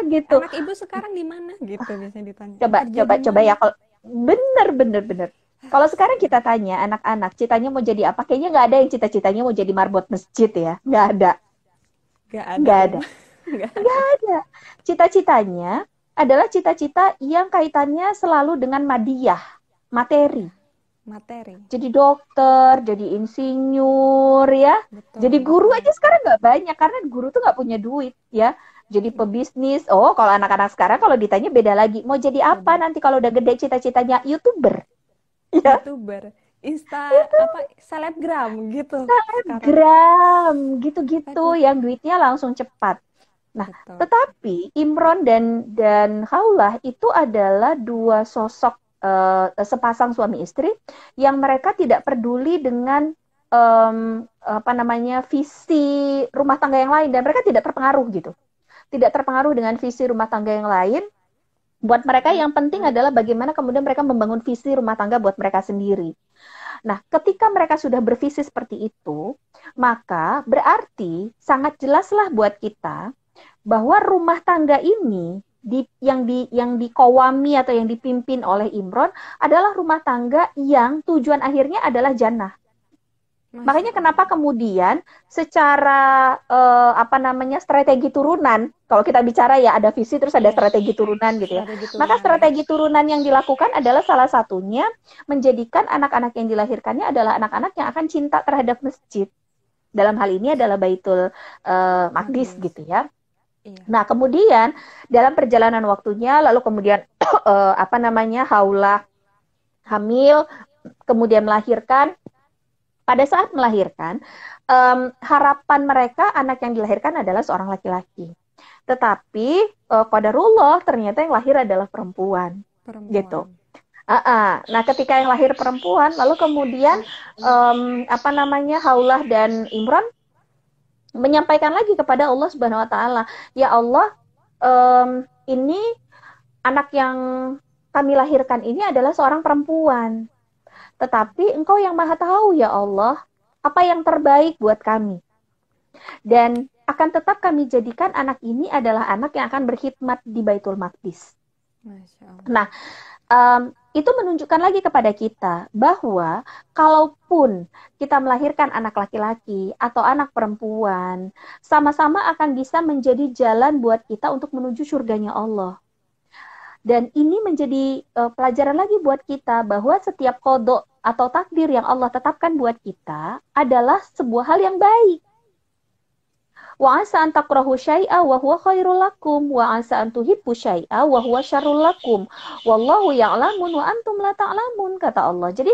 gitu. Anak ibu sekarang di mana gitu biasanya ditanya. Coba ya, kalau bener. Kalau sekarang kita tanya anak-anak citanya mau jadi apa, kayaknya nggak ada yang cita-citanya mau jadi marbot masjid ya, nggak ada. Cita-citanya adalah cita-cita yang kaitannya selalu dengan madiyah, materi. Jadi dokter, jadi insinyur ya. Jadi guru aja sekarang nggak banyak karena guru tuh nggak punya duit ya. Jadi pebisnis. Oh, kalau anak-anak sekarang kalau ditanya beda lagi. Mau jadi apa nanti kalau udah gede, cita-citanya YouTuber. Ya. YouTuber. Selebgram gitu. Selebgram gitu-gitu yang duitnya langsung cepat. Nah, tetapi Imron dan Haulah itu adalah dua sosok sepasang suami istri yang mereka tidak peduli dengan visi rumah tangga yang lain, dan mereka tidak terpengaruh gitu. Tidak terpengaruh dengan visi rumah tangga yang lain. Buat mereka yang penting adalah bagaimana kemudian mereka membangun visi rumah tangga buat mereka sendiri. Nah, ketika mereka sudah bervisi seperti itu, maka berarti sangat jelaslah buat kita bahwa rumah tangga ini yang dikawami atau yang dipimpin oleh Imron adalah rumah tangga yang tujuan akhirnya adalah jannah. Makanya kenapa kemudian secara strategi turunan, kalau kita bicara ya ada visi terus ada strategi turunan gitu ya. Maka strategi turunan yang dilakukan adalah salah satunya menjadikan anak-anak yang dilahirkannya adalah anak-anak yang akan cinta terhadap masjid. Dalam hal ini adalah Baitul Maqdis gitu ya. Nah, kemudian dalam perjalanan waktunya lalu kemudian Haulah hamil, kemudian melahirkan. Pada saat melahirkan, harapan mereka anak yang dilahirkan adalah seorang laki-laki. Tetapi qadarullah ternyata yang lahir adalah perempuan. Gitu. Nah, ketika yang lahir perempuan, lalu kemudian Haulah dan Imron menyampaikan lagi kepada Allah Subhanahu Wa Taala, ya Allah, ini anak yang kami lahirkan ini adalah seorang perempuan. Tetapi Engkau yang Maha Tahu ya Allah, apa yang terbaik buat kami. Dan akan tetap kami jadikan anak ini adalah anak yang akan berkhidmat di Baitul Maqdis. Nah, itu menunjukkan lagi kepada kita bahwa kalaupun kita melahirkan anak laki-laki atau anak perempuan, sama-sama akan bisa menjadi jalan buat kita untuk menuju surganya Allah. Dan ini menjadi pelajaran lagi buat kita bahwa setiap qada atau takdir yang Allah tetapkan buat kita adalah sebuah hal yang baik. Wa asa an takrahu syai'a wa huwa khairul lakum wa asa an tuhibbu syai'a wa huwa syarrul lakum wallahu ya'lamun wa antum la ta'lamun, kata Allah. Jadi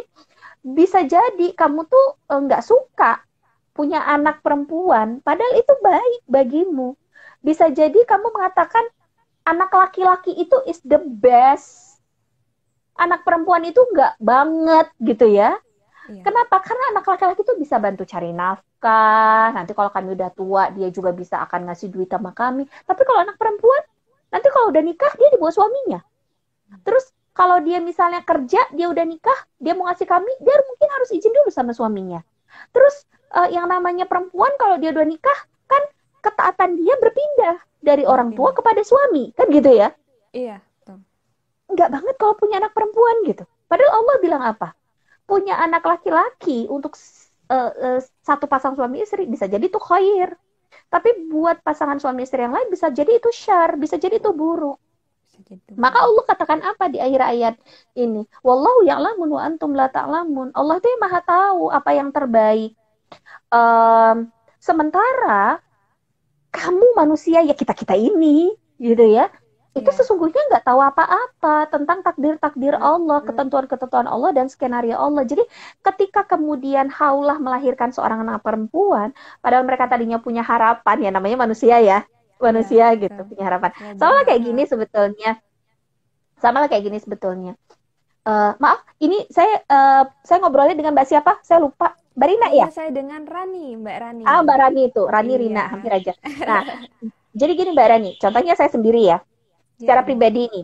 bisa jadi kamu tuh enggak suka punya anak perempuan padahal itu baik bagimu. Bisa jadi kamu mengatakan anak laki-laki itu is the best. Anak perempuan itu enggak banget gitu ya. Kenapa? Karena anak laki-laki itu bisa bantu cari nafkah. Nanti kalau kami udah tua, dia juga bisa akan ngasih duit sama kami. Tapi kalau anak perempuan, nanti kalau udah nikah, dia di bawah suaminya. Terus kalau dia misalnya kerja, dia udah nikah, dia mau ngasih kami, dia mungkin harus izin dulu sama suaminya. Terus yang namanya perempuan, kalau dia udah nikah, kan ketaatan dia berpindah dari orang tua kepada suami. Kan gitu ya? Iya. Enggak banget kalau punya anak perempuan gitu. Padahal Allah bilang apa? Punya anak laki-laki untuk satu pasang suami istri bisa jadi itu khair. Tapi buat pasangan suami istri yang lain bisa jadi itu syar, bisa jadi itu buruk. Maka Allah katakan apa di akhir ayat ini? Wallahu ya'lamun wa antum la ta'lamun. Allah itu Maha tahu apa yang terbaik. Sementara kamu manusia ya kita ini, gitu ya. Itu Iya. sesungguhnya nggak tahu apa-apa tentang takdir-takdir Allah, ketentuan-ketentuan Allah dan skenario Allah. Jadi ketika kemudian Haulah melahirkan seorang anak perempuan, padahal mereka tadinya punya harapan, ya namanya manusia ya, Iya, manusia gitu betul. punya harapan. Ya, Sama lah kayak gini berharap. sebetulnya, sama lah kayak gini sebetulnya. Maaf, ini saya ngobrolnya dengan Mbak siapa? Saya lupa. Mbak Rina Oh ya? iya, saya dengan Rani, Mbak Rani. Ah, Mbak Rani itu, Rani Iya. Rina, hampir aja. Nah, jadi gini Mbak Rani, contohnya saya sendiri ya, Iya, secara iya. pribadi ini,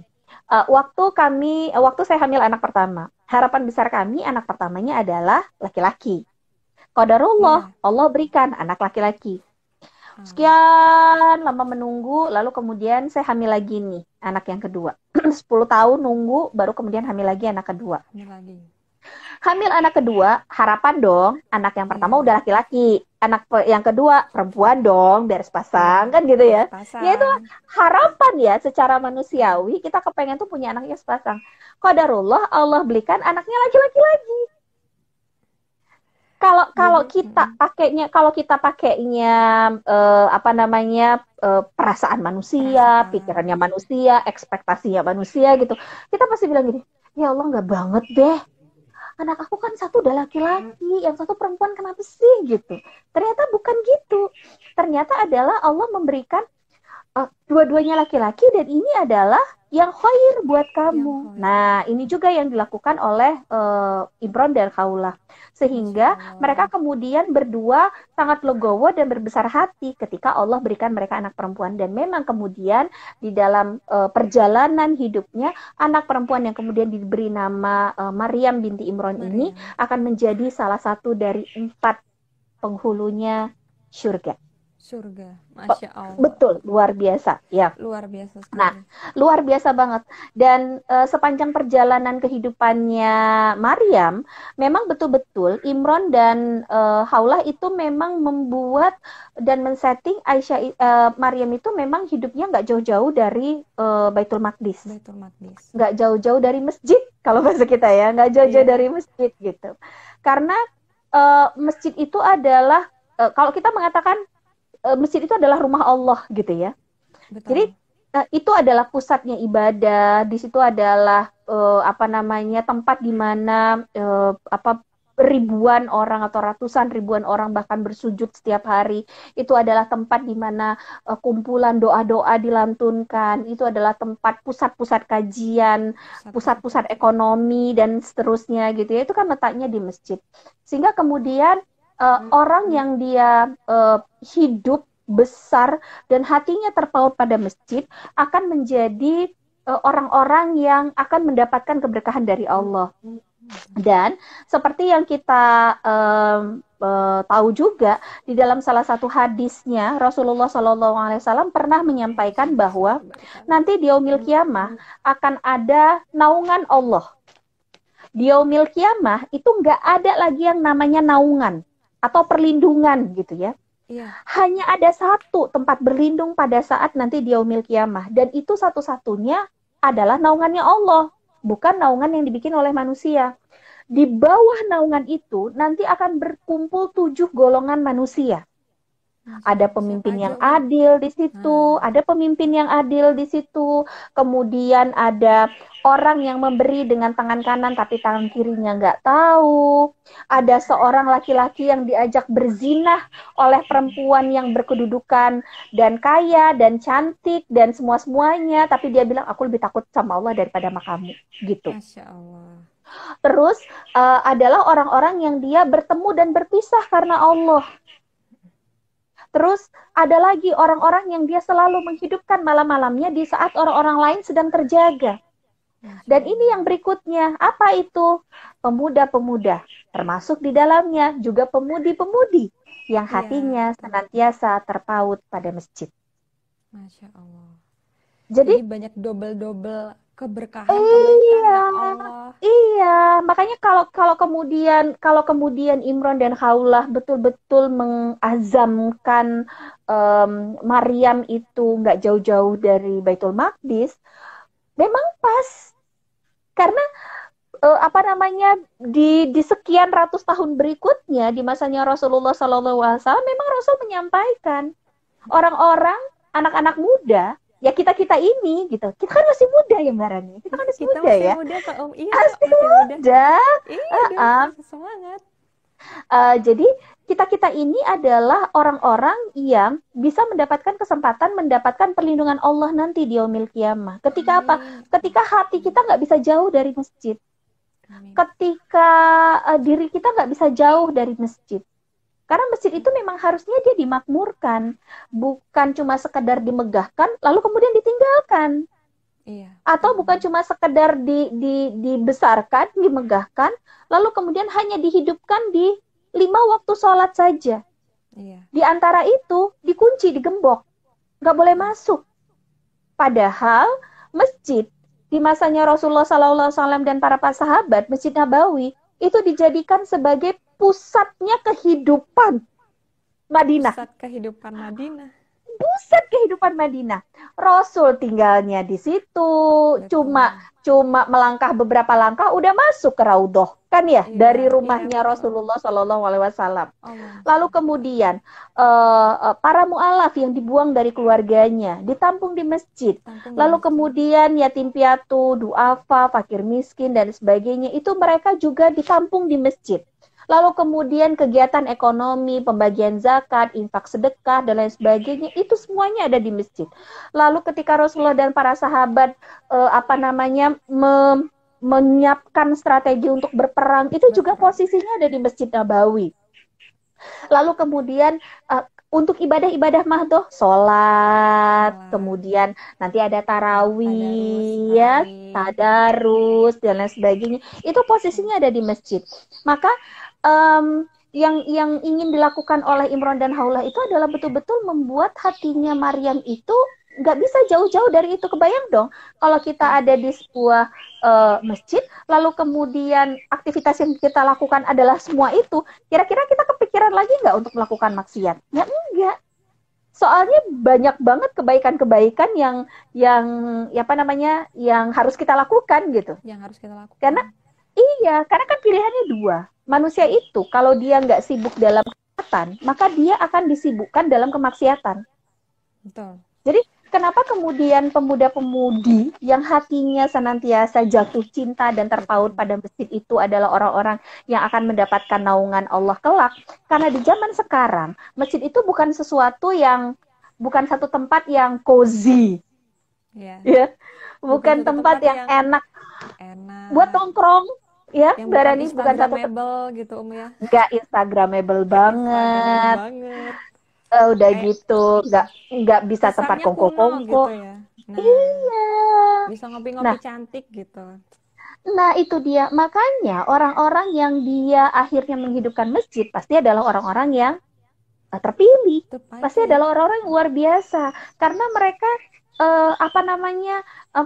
waktu saya hamil anak pertama, harapan besar kami anak pertamanya adalah laki-laki. Qadarullah, Iya. Allah berikan anak laki-laki. Ah, Sekian lama menunggu, lalu kemudian saya hamil lagi nih, anak yang kedua. 10 tahun nunggu, baru kemudian hamil lagi anak kedua. ini lagi. Hamil anak kedua, harapan dong, anak yang pertama Iya. udah laki-laki, yang kedua perempuan dong, biar Iya. sepasang, kan gitu Biar ya. Ya itu sepasang. harapan ya, secara manusiawi, kita kepengen tuh punya anaknya sepasang. Qadarullah, Allah belikan anaknya laki-laki lagi. Kalau kalau Jadi, kita pakainya kalau kita pakainya apa namanya perasaan manusia, pikirannya perasaan. manusia, ekspektasinya manusia gitu, kita pasti bilang gini, ya Allah nggak banget deh, anak aku kan satu udah laki-laki, yang satu perempuan, kenapa sih gitu. Ternyata bukan gitu. Ternyata adalah Allah memberikan dua-duanya laki-laki dan ini adalah yang khair buat Yang kamu. khair. Nah, ini juga yang dilakukan oleh Imron dan Khawlah. Masya Sehingga mereka Allah. kemudian berdua sangat legowo dan berbesar hati ketika Allah berikan mereka anak perempuan. Dan memang kemudian di dalam perjalanan hidupnya, anak perempuan yang kemudian diberi nama Maryam binti Imron ini Maryam. akan menjadi salah satu dari 4 penghulunya surga. Surga. Masya Allah. Betul, luar biasa. Ya. Luar biasa Nah, sekali. luar biasa banget. Dan sepanjang perjalanan kehidupannya Maryam, memang betul-betul Imron dan Haulah itu memang membuat dan men-setting Maryam itu memang hidupnya nggak jauh-jauh dari Baitul Maqdis. Baitul Maqdis. Nggak jauh-jauh dari masjid, kalau bahasa kita ya, nggak jauh-jauh Iya. dari masjid gitu. Karena masjid itu adalah, kalau kita mengatakan masjid itu adalah rumah Allah gitu ya. Jadi Betul. itu adalah pusatnya ibadah, di situ adalah apa namanya tempat di mana ribuan orang atau ratusan ribuan orang bahkan bersujud setiap hari. Itu adalah tempat di mana kumpulan doa-doa dilantunkan. Itu adalah tempat pusat-pusat kajian, Pusat-pusat pusat-pusat kajian. ekonomi dan seterusnya gitu ya. Itu kan letaknya di masjid. Sehingga kemudian orang yang dia hidup besar dan hatinya terpaut pada masjid akan menjadi orang-orang yang akan mendapatkan keberkahan dari Allah. Dan seperti yang kita tahu juga di dalam salah satu hadisnya Rasulullah SAW pernah menyampaikan bahwa nanti di yaumil kiamah akan ada naungan Allah. Di yaumil kiamah itu nggak ada lagi yang namanya naungan atau perlindungan gitu ya. Iya. Hanya ada satu tempat berlindung pada saat nanti di yaumil kiamah. Dan itu satu-satunya adalah naungannya Allah. Bukan naungan yang dibikin oleh manusia. Di bawah naungan itu nanti akan berkumpul 7 golongan manusia. Ada pemimpin yang adil di situ, ada pemimpin yang adil di situ. Kemudian ada orang yang memberi dengan tangan kanan tapi tangan kirinya nggak tahu. Ada seorang laki-laki yang diajak berzinah oleh perempuan yang berkedudukan dan kaya dan cantik dan semua-semuanya, tapi dia bilang aku lebih takut sama Allah daripada sama kamu, gitu. Masya Allah. Terus adalah orang-orang yang dia bertemu dan berpisah karena Allah. Terus ada lagi orang-orang yang dia selalu menghidupkan malam-malamnya di saat orang-orang lain sedang terjaga. Dan ini yang berikutnya, apa itu? Pemuda-pemuda, termasuk di dalamnya juga pemudi-pemudi yang hatinya senantiasa terpaut pada masjid. Masya Allah. Jadi banyak double-double keberkahan, kebaikan ya Allah. Iya, makanya kalau kemudian Imron dan Khawlah betul-betul mengazamkan Maryam itu nggak jauh-jauh dari Baitul Maqdis, memang pas. Karena apa namanya di sekian ratus tahun berikutnya di masanya Rasulullah SAW memang Rasul menyampaikan Orang-orang, anak-anak muda, ya kita-kita ini gitu. Kita kan masih muda ya Mbak Rani. Kita kan masih Kita muda masih ya. muda kok Om. Iya, Masih masih muda. muda. Iya dong, Uh-uh. masih semangat. Jadi kita-kita ini adalah orang-orang yang bisa mendapatkan kesempatan mendapatkan perlindungan Allah nanti di yaumil kiamah. Ketika apa? Amin. Ketika hati kita nggak bisa jauh dari masjid. Amin. Ketika diri kita nggak bisa jauh dari masjid. Karena masjid itu memang harusnya dia dimakmurkan. Bukan cuma sekedar dimegahkan, lalu kemudian ditinggalkan. Iya. Atau bukan cuma sekedar dibesarkan, dimegahkan, lalu kemudian hanya dihidupkan di 5 waktu sholat saja. Iya. Di antara itu dikunci, digembok, nggak boleh masuk. Padahal masjid di masanya Rasulullah SAW dan para sahabat, Masjid Nabawi itu dijadikan sebagai pusatnya kehidupan Madinah. Pusat kehidupan Madinah. Pusat kehidupan Madinah. Rasul tinggalnya di situ, cuma melangkah beberapa langkah udah masuk ke Raudhah, kan ya, Iya, dari rumahnya iya, Rasulullah Shallallahu Alaihi Wasallam. Allah. Lalu kemudian para mu'alaf yang dibuang dari keluarganya ditampung di masjid. Tampung Lalu masjid. kemudian yatim piatu, duafa, fakir miskin dan sebagainya itu mereka juga ditampung di masjid. Lalu kemudian kegiatan ekonomi, pembagian zakat, infak sedekah, dan lain sebagainya, itu semuanya ada di masjid. Lalu ketika Rasulullah dan para sahabat menyiapkan strategi untuk berperang, itu juga posisinya ada di Masjid Nabawi. Lalu kemudian untuk ibadah-ibadah mahdoh, sholat, kemudian nanti ada tarawih, ya, tadarus, dan lain sebagainya. Itu posisinya ada di masjid. Maka yang ingin dilakukan oleh Imron dan Haulah itu adalah betul-betul membuat hatinya Maryam itu nggak bisa jauh-jauh dari itu. Kebayang dong kalau kita ada di sebuah masjid, lalu kemudian aktivitas yang kita lakukan adalah semua itu, kira-kira kita kepikiran lagi nggak untuk melakukan maksiat? Ya enggak. Soalnya banyak banget kebaikan-kebaikan yang harus kita lakukan gitu. Yang harus kita lakukan. Karena kan pilihannya dua. Manusia itu kalau dia nggak sibuk dalam ketaatan, maka dia akan disibukkan dalam kemaksiatan. Betul. Jadi kenapa kemudian pemuda-pemudi yang hatinya senantiasa jatuh cinta dan terpaut pada masjid itu adalah orang-orang yang akan mendapatkan naungan Allah kelak? Karena di zaman sekarang, masjid itu bukan satu tempat yang cozy. Ya. Bukan tempat yang enak buat nongkrong. Ya, yang bukan satu mebel gitu ya. Nggak Instagramable banget. Udah gitu, nggak bisa tempat kongko-kongko. Gitu ya. Nah, iya. Bisa ngopi-ngopi cantik gitu. Nah, itu dia. Makanya orang-orang yang dia akhirnya menghidupkan masjid pasti adalah orang-orang yang terpilih. Pasti adalah orang-orang yang luar biasa. Karena mereka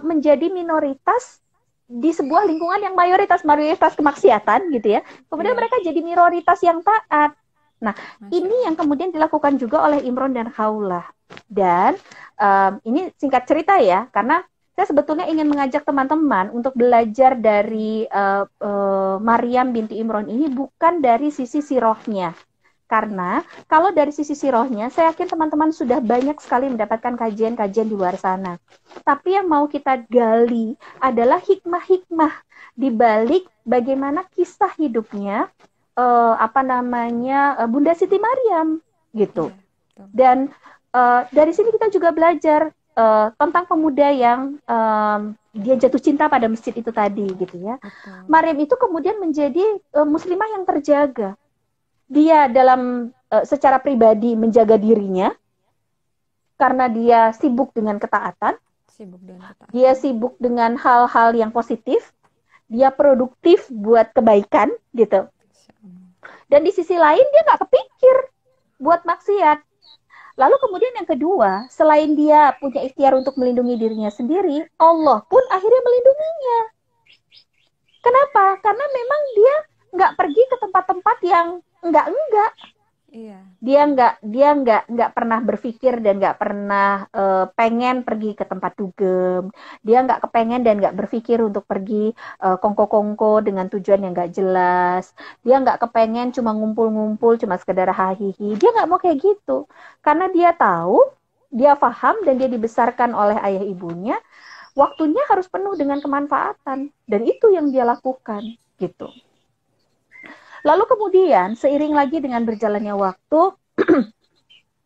menjadi minoritas di sebuah lingkungan yang mayoritas kemaksiatan gitu ya. Kemudian mereka jadi minoritas yang taat. Nah, ini yang kemudian dilakukan juga oleh Imron dan Haulah. Dan ini singkat cerita ya, karena saya sebetulnya ingin mengajak teman-teman untuk belajar dari Maryam binti Imron ini bukan dari sisi sirohnya. Karena kalau dari sisi sirohnya, saya yakin teman-teman sudah banyak sekali mendapatkan kajian-kajian di luar sana. Tapi yang mau kita gali adalah hikmah-hikmah di balik bagaimana kisah hidupnya Bunda Siti Maryam gitu. Dan dari sini kita juga belajar tentang pemuda yang dia jatuh cinta pada masjid itu tadi gitu ya. Maryam itu kemudian menjadi muslimah yang terjaga. Dia dalam secara pribadi menjaga dirinya karena dia sibuk dengan ketaatan. Dia sibuk dengan hal-hal yang positif. Dia produktif buat kebaikan gitu. Dan di sisi lain dia nggak kepikir buat maksiat. Lalu kemudian yang kedua, selain dia punya ikhtiar untuk melindungi dirinya sendiri, Allah pun akhirnya melindunginya. Kenapa? Karena memang dia nggak pergi ke tempat-tempat yang enggak. Iya. Dia nggak pernah berpikir dan nggak pernah pengen pergi ke tempat dugem. Dia nggak kepengen dan nggak berpikir untuk pergi kongko-kongko dengan tujuan yang nggak jelas. Dia nggak kepengen cuma ngumpul-ngumpul cuma sekedar hahihi. Dia nggak mau kayak gitu karena dia tahu, dia paham dan dia dibesarkan oleh ayah ibunya. Waktunya harus penuh dengan kemanfaatan dan itu yang dia lakukan gitu. Lalu kemudian seiring lagi dengan berjalannya waktu,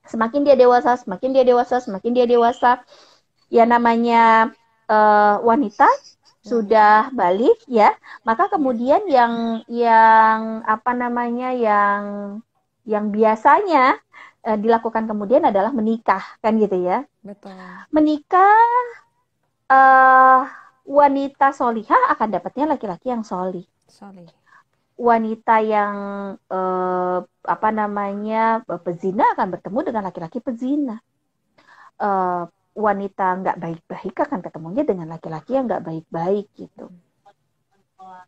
semakin dia dewasa, semakin dia dewasa, semakin dia dewasa, ya namanya wanita sudah balik ya, maka kemudian yang apa namanya yang biasanya dilakukan kemudian adalah menikah kan gitu ya. Betul. Menikah, uh, wanita solihah akan dapatnya laki-laki yang solih. Sorry. Wanita yang apa namanya pezina akan bertemu dengan laki-laki pezina. Wanita nggak baik-baik akan ketemunya dengan laki-laki yang nggak baik-baik gitu.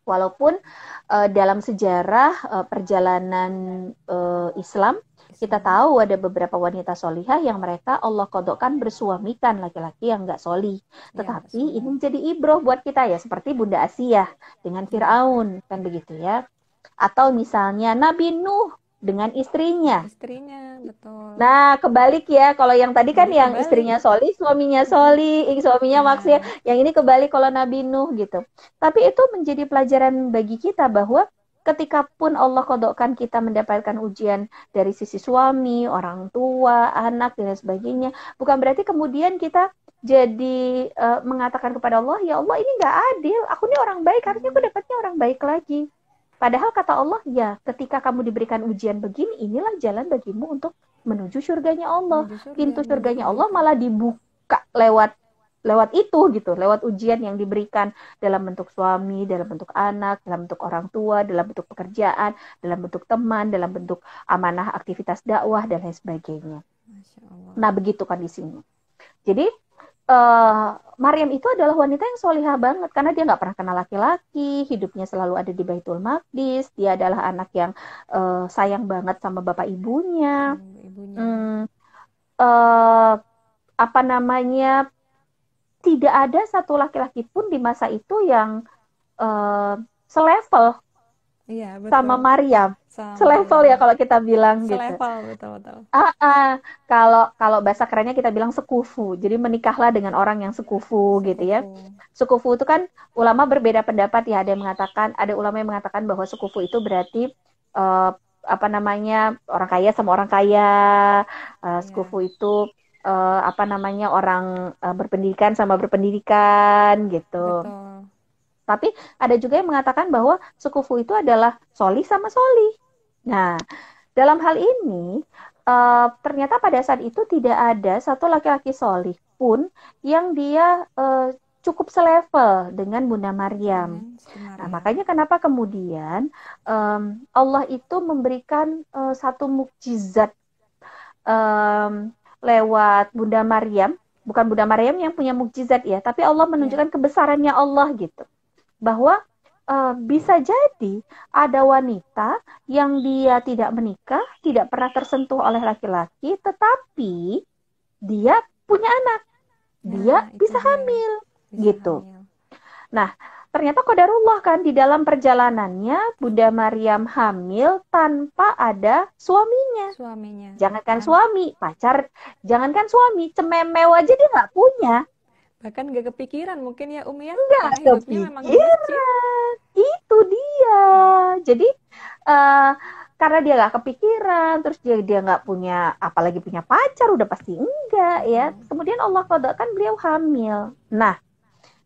Walaupun dalam sejarah perjalanan Islam, kita tahu ada beberapa wanita solihah yang mereka Allah kodokkan bersuamikan laki-laki yang nggak solih. Tetapi ini menjadi ibroh buat kita ya, seperti Bunda Asiyah dengan Fir'aun, kan begitu ya. Atau misalnya Nabi Nuh dengan istrinya. Istrinya, betul. Nah, kebalik ya. Kalau yang tadi kan Jadi yang kebalik. istrinya soli, suaminya soli, suaminya maksiat. Yang ini kebalik kalau Nabi Nuh gitu. Tapi itu menjadi pelajaran bagi kita bahwa ketika pun Allah kodokkan kita mendapatkan ujian dari sisi suami, orang tua, anak, dan sebagainya, bukan berarti kemudian kita jadi mengatakan kepada Allah, ya Allah ini nggak adil, aku ini orang baik, harusnya aku dapatnya orang baik lagi. Padahal kata Allah, ya ketika kamu diberikan ujian begini, inilah jalan bagimu untuk menuju surganya Allah. Pintu surganya Allah malah dibuka lewat itu gitu, lewat ujian yang diberikan dalam bentuk suami, dalam bentuk anak, dalam bentuk orang tua, dalam bentuk pekerjaan, dalam bentuk teman, dalam bentuk amanah aktivitas dakwah dan lain sebagainya. Masya Allah. Nah, begitu kondisinya. Jadi Maryam itu adalah wanita yang solihah banget karena dia nggak pernah kenal laki-laki, hidupnya selalu ada di Baitul Maqdis, dia adalah anak yang sayang banget sama bapak ibunya. Apa namanya, tidak ada satu laki-laki pun di masa itu yang selevel sama Maryam. Selevel ya kalau kita bilang gitu. Selevel, betul. Kalau bahasa kerennya kita bilang sekufu. Jadi menikahlah dengan orang yang sekufu gitu ya. Sekufu itu kan ulama berbeda pendapat ya. Ada ulama yang mengatakan bahwa sekufu itu berarti apa namanya orang kaya sama orang kaya. Sekufu itu apa namanya orang berpendidikan sama berpendidikan gitu. Betul. Tapi ada juga yang mengatakan bahwa sekufu itu adalah soli sama soli. Nah, dalam hal ini ternyata pada saat itu tidak ada satu laki-laki solih pun yang dia cukup selevel dengan Bunda Maryam. Nah, makanya kenapa kemudian Allah itu memberikan satu mukjizat lewat Bunda Maryam. Bukan Bunda Maryam yang punya mukjizat ya, tapi Allah menunjukkan kebesarannya Allah gitu. Bahwa bisa jadi ada wanita yang dia tidak menikah, tidak pernah tersentuh oleh laki-laki, tetapi dia punya anak, dia bisa hamil, gitu. Nah, ternyata qadarullah kan di dalam perjalanannya Bunda Maryam hamil tanpa ada suaminya. Jangankan suami, pacar, jangankan suami, cememew aja dia nggak punya. Bahkan gak kepikiran mungkin ya ya. Nggak kepikiran. Itu dia. Jadi karena dia nggak kepikiran, terus dia nggak punya, apalagi punya pacar, udah pasti enggak ya. Kemudian Allah qadakan beliau hamil. Nah,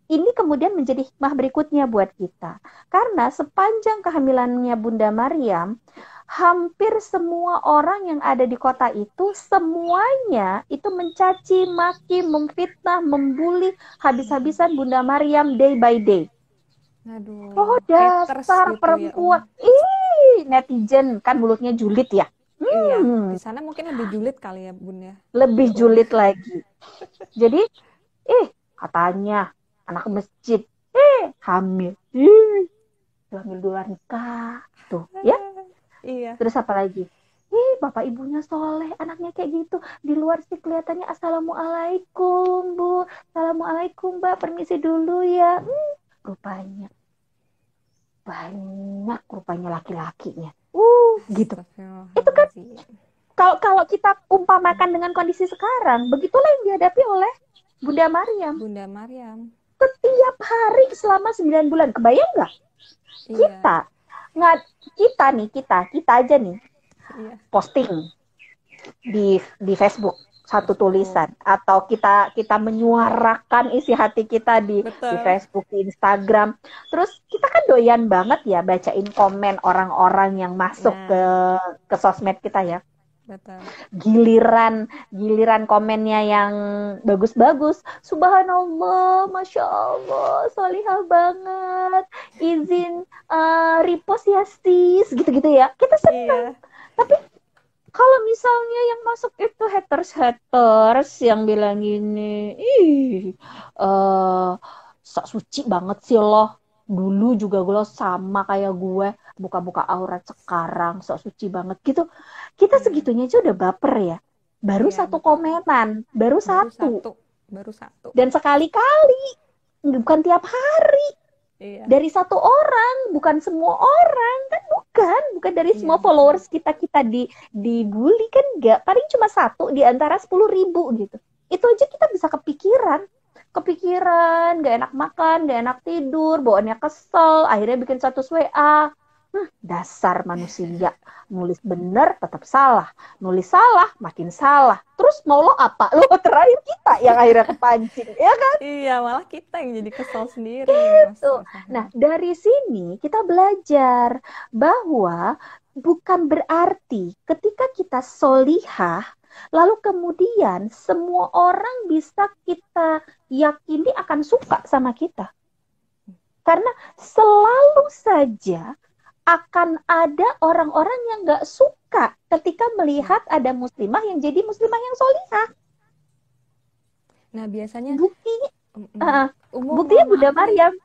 ini kemudian menjadi hikmah berikutnya buat kita. Karena sepanjang kehamilannya Bunda Maryam, hampir semua orang yang ada di kota itu, semuanya itu mencaci, maki, memfitnah, membuli habis-habisan Bunda Maryam day by day. Aduh, oh dasar gitu perempuan. Ya, netizen kan mulutnya julid ya. Iya, di sana mungkin lebih julid kali ya Bunda. Lebih julid lagi. Jadi, katanya anak masjid, hamil. Hamil di luar nikah. Tuh, ya. Iya. Terus apa lagi? bapak ibunya soleh, anaknya kayak gitu. Di luar sih kelihatannya assalamualaikum bu, assalamualaikum mbak, permisi dulu ya. Rupanya banyak rupanya laki-lakinya. Gitu. Itu kan Astagfirullahaladzim. kalau kita umpamakan dengan kondisi sekarang, begitulah yang dihadapi oleh Bunda Maryam. Bunda Maryam. Setiap hari selama 9 bulan. Kebayang nggak? Iya. Kita aja nih Iya. posting di Facebook satu tulisan, atau kita menyuarakan isi hati kita di Facebook, di Instagram. Terus kita kan doyan banget ya bacain komen orang-orang yang masuk ke sosmed kita ya. Betul. Giliran komennya yang bagus-bagus, subhanallah, masya Allah, solihah banget, izin repost ya sis, gitu-gitu ya, kita senang. Tapi kalau misalnya yang masuk itu haters yang bilang gini, sok suci banget sih loh, dulu juga gue sama kayak gue, buka-buka aurat sekarang, sok suci banget gitu. Kita segitunya aja udah baper ya. Baru satu komenan, baru satu. Dan sekali-kali, bukan tiap hari. Dari satu orang, bukan semua orang, kan bukan dari semua followers kita dibully kan, enggak, paling cuma satu di antara 10.000 gitu. Itu aja kita bisa kepikiran, gak enak makan, gak enak tidur, bawaannya kesel, akhirnya bikin status WA. Dasar manusia, nulis bener tetap salah, nulis salah makin salah. Terus mau lo apa? Lo terakhir kita yang akhirnya kepancing, ya kan? Iya, malah kita yang jadi kesel sendiri. Gitu. Nah, dari sini kita belajar bahwa bukan berarti ketika kita solihah, lalu kemudian semua orang bisa kita yakini akan suka sama kita. Karena selalu saja akan ada orang-orang yang gak suka ketika melihat ada muslimah yang jadi muslimah yang solihah. Nah, biasanya buktinya Bunda Maryam.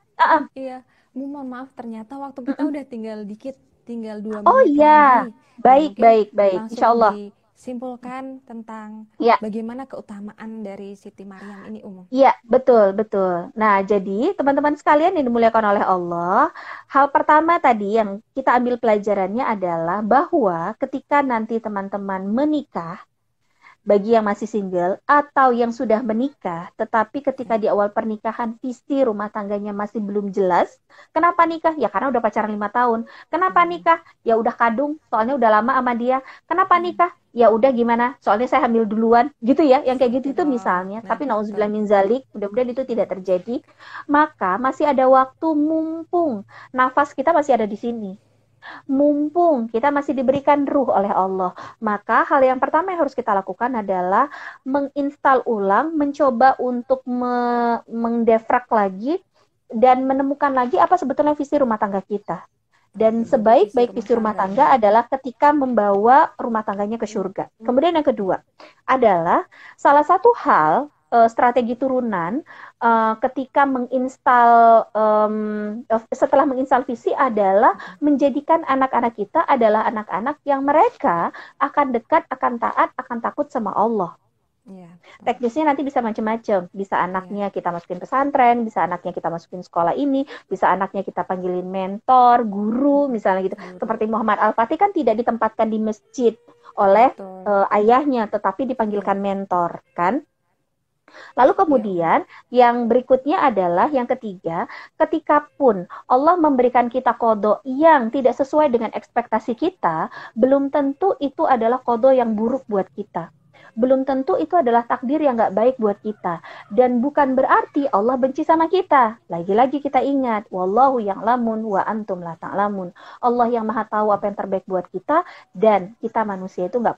Iya, mohon maaf, ternyata waktu kita udah tinggal dikit, tinggal 2 menit lagi. Oh iya, baik. Insya Allah. Simpulkan tentang bagaimana keutamaan dari Siti Maryam ini, Iya, betul. Nah, jadi teman-teman sekalian yang dimuliakan oleh Allah, hal pertama tadi yang kita ambil pelajarannya adalah bahwa ketika nanti teman-teman menikah, bagi yang masih single atau yang sudah menikah, tetapi ketika di awal pernikahan visi rumah tangganya masih belum jelas, kenapa nikah? Ya karena udah pacaran 5 tahun. Kenapa nikah? Ya udah kadung, soalnya udah lama sama dia. Kenapa nikah? Ya udah gimana? Soalnya saya hamil duluan, gitu ya. Yang kayak gitu itu misalnya. Tapi nauzubillah min zalik, mudah-mudahan itu tidak terjadi. Maka masih ada waktu, mumpung nafas kita masih ada di sini. Mumpung kita masih diberikan ruh oleh Allah, maka hal yang pertama yang harus kita lakukan adalah menginstal ulang, mencoba untuk mendefrak lagi dan menemukan lagi apa sebetulnya visi rumah tangga kita. Dan sebaik-baik visi rumah tangga adalah ketika membawa rumah tangganya ke surga. Kemudian yang kedua adalah salah satu hal strategi turunan ketika setelah menginstal visi adalah menjadikan anak-anak kita adalah anak-anak yang mereka akan dekat, akan taat, akan takut sama Allah. Teknisnya nanti bisa macam-macam. Bisa anaknya kita masukin pesantren, bisa anaknya kita masukin sekolah ini, bisa anaknya kita panggilin mentor, guru, misalnya gitu. Seperti Muhammad Al-Fatih kan tidak ditempatkan di masjid oleh ayahnya, tetapi dipanggilkan mentor, kan? Lalu kemudian yang berikutnya adalah yang ketiga, ketika pun Allah memberikan kita qadha yang tidak sesuai dengan ekspektasi kita, belum tentu itu adalah qadha yang buruk buat kita. Belum tentu itu adalah takdir yang gak baik buat kita. Dan bukan berarti Allah benci sama kita. Lagi-lagi kita ingat, wallahu ya'lamun wa antum la ta'lamun. Allah yang maha tahu apa yang terbaik buat kita, dan kita manusia itu gak